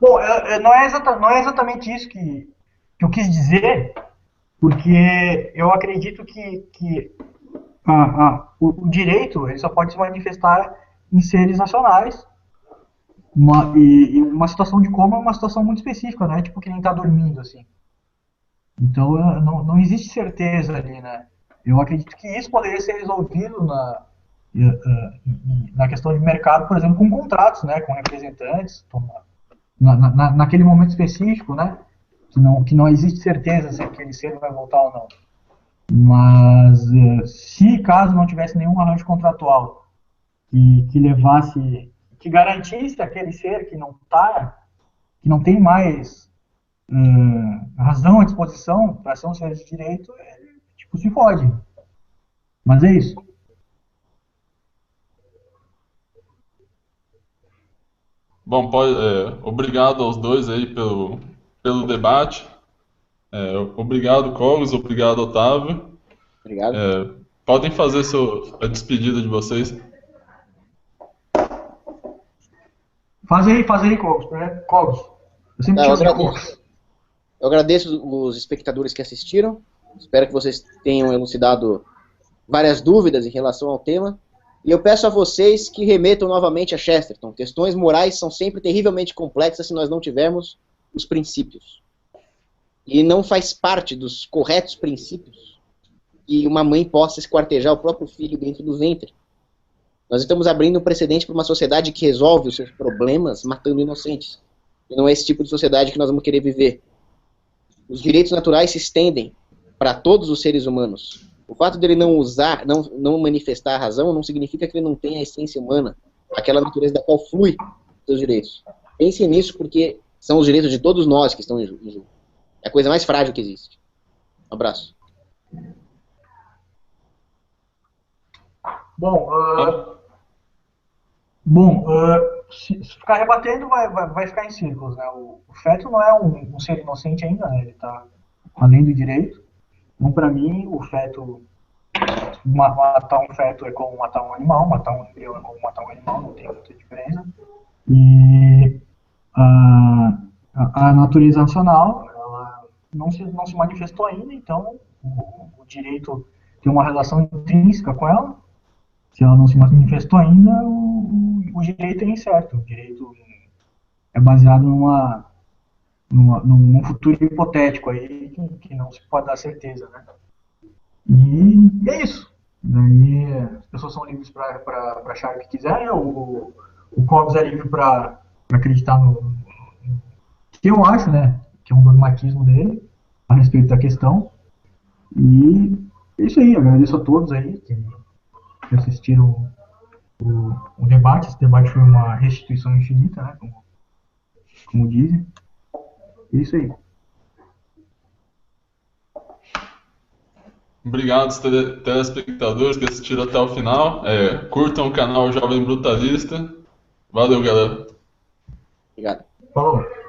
Bom, não é exatamente isso que eu quis dizer, porque eu acredito que o direito ele só pode se manifestar em seres racionais. E uma situação de coma é uma situação muito específica, não é tipo que nem tá dormindo, assim. Então não existe certeza ali, né? Eu acredito que isso poderia ser resolvido na questão de mercado, por exemplo, com contratos, né? Com representantes, naquele momento específico, né? Que não existe certeza se aquele ser vai voltar ou não. Mas se caso não tivesse nenhum arranjo contratual que levasse, que garantisse aquele ser que não tem mais razão à disposição para ser um ser de direito, ele se fode. Mas é isso. Bom, obrigado aos dois aí pelo debate. Obrigado, Cogos, obrigado, Otávio. Obrigado. Podem fazer a despedida de vocês. Faz aí, Cogos. Cogos. Eu sempre te ouvi, Cogos. Eu agradeço os espectadores que assistiram. Espero que vocês tenham elucidado várias dúvidas em relação ao tema. E eu peço a vocês que remetam novamente a Chesterton. Questões morais são sempre terrivelmente complexas se nós não tivermos os princípios. E não faz parte dos corretos princípios que uma mãe possa esquartejar o próprio filho dentro do ventre. Nós estamos abrindo um precedente para uma sociedade que resolve os seus problemas matando inocentes. E não é esse tipo de sociedade que nós vamos querer viver. Os direitos naturais se estendem para todos os seres humanos. O fato dele não usar, não manifestar a razão, não significa que ele não tenha a essência humana, aquela natureza da qual flui seus direitos. Pense nisso, porque são os direitos de todos nós que estão em jogo. É a coisa mais frágil que existe. Um abraço. Se ficar rebatendo, vai ficar em círculos, né? O feto não é um ser inocente ainda, né? Ele está além do direito. Então, para mim, o feto, matar um feto é como matar um animal, matar um embrião é como matar um animal, não tem muita diferença. E a natureza nacional, ela não se manifestou ainda, então o direito tem uma relação intrínseca com ela. Se ela não se manifestou ainda, o direito é incerto. O direito é baseado num futuro hipotético aí que não se pode dar certeza, né? E é isso. Daí as pessoas são livres para achar o que quiserem. O Cogos é livre para acreditar no que eu acho, né? Que é um dogmatismo dele a respeito da questão. E é isso aí. Agradeço a todos aí que assistiram o debate. Esse debate foi uma restituição infinita, né? Como dizem. É isso aí. Obrigado, telespectadores que assistiram até o final. Curtam o canal Jovem Brutalista. Valeu, galera. Obrigado. Falou.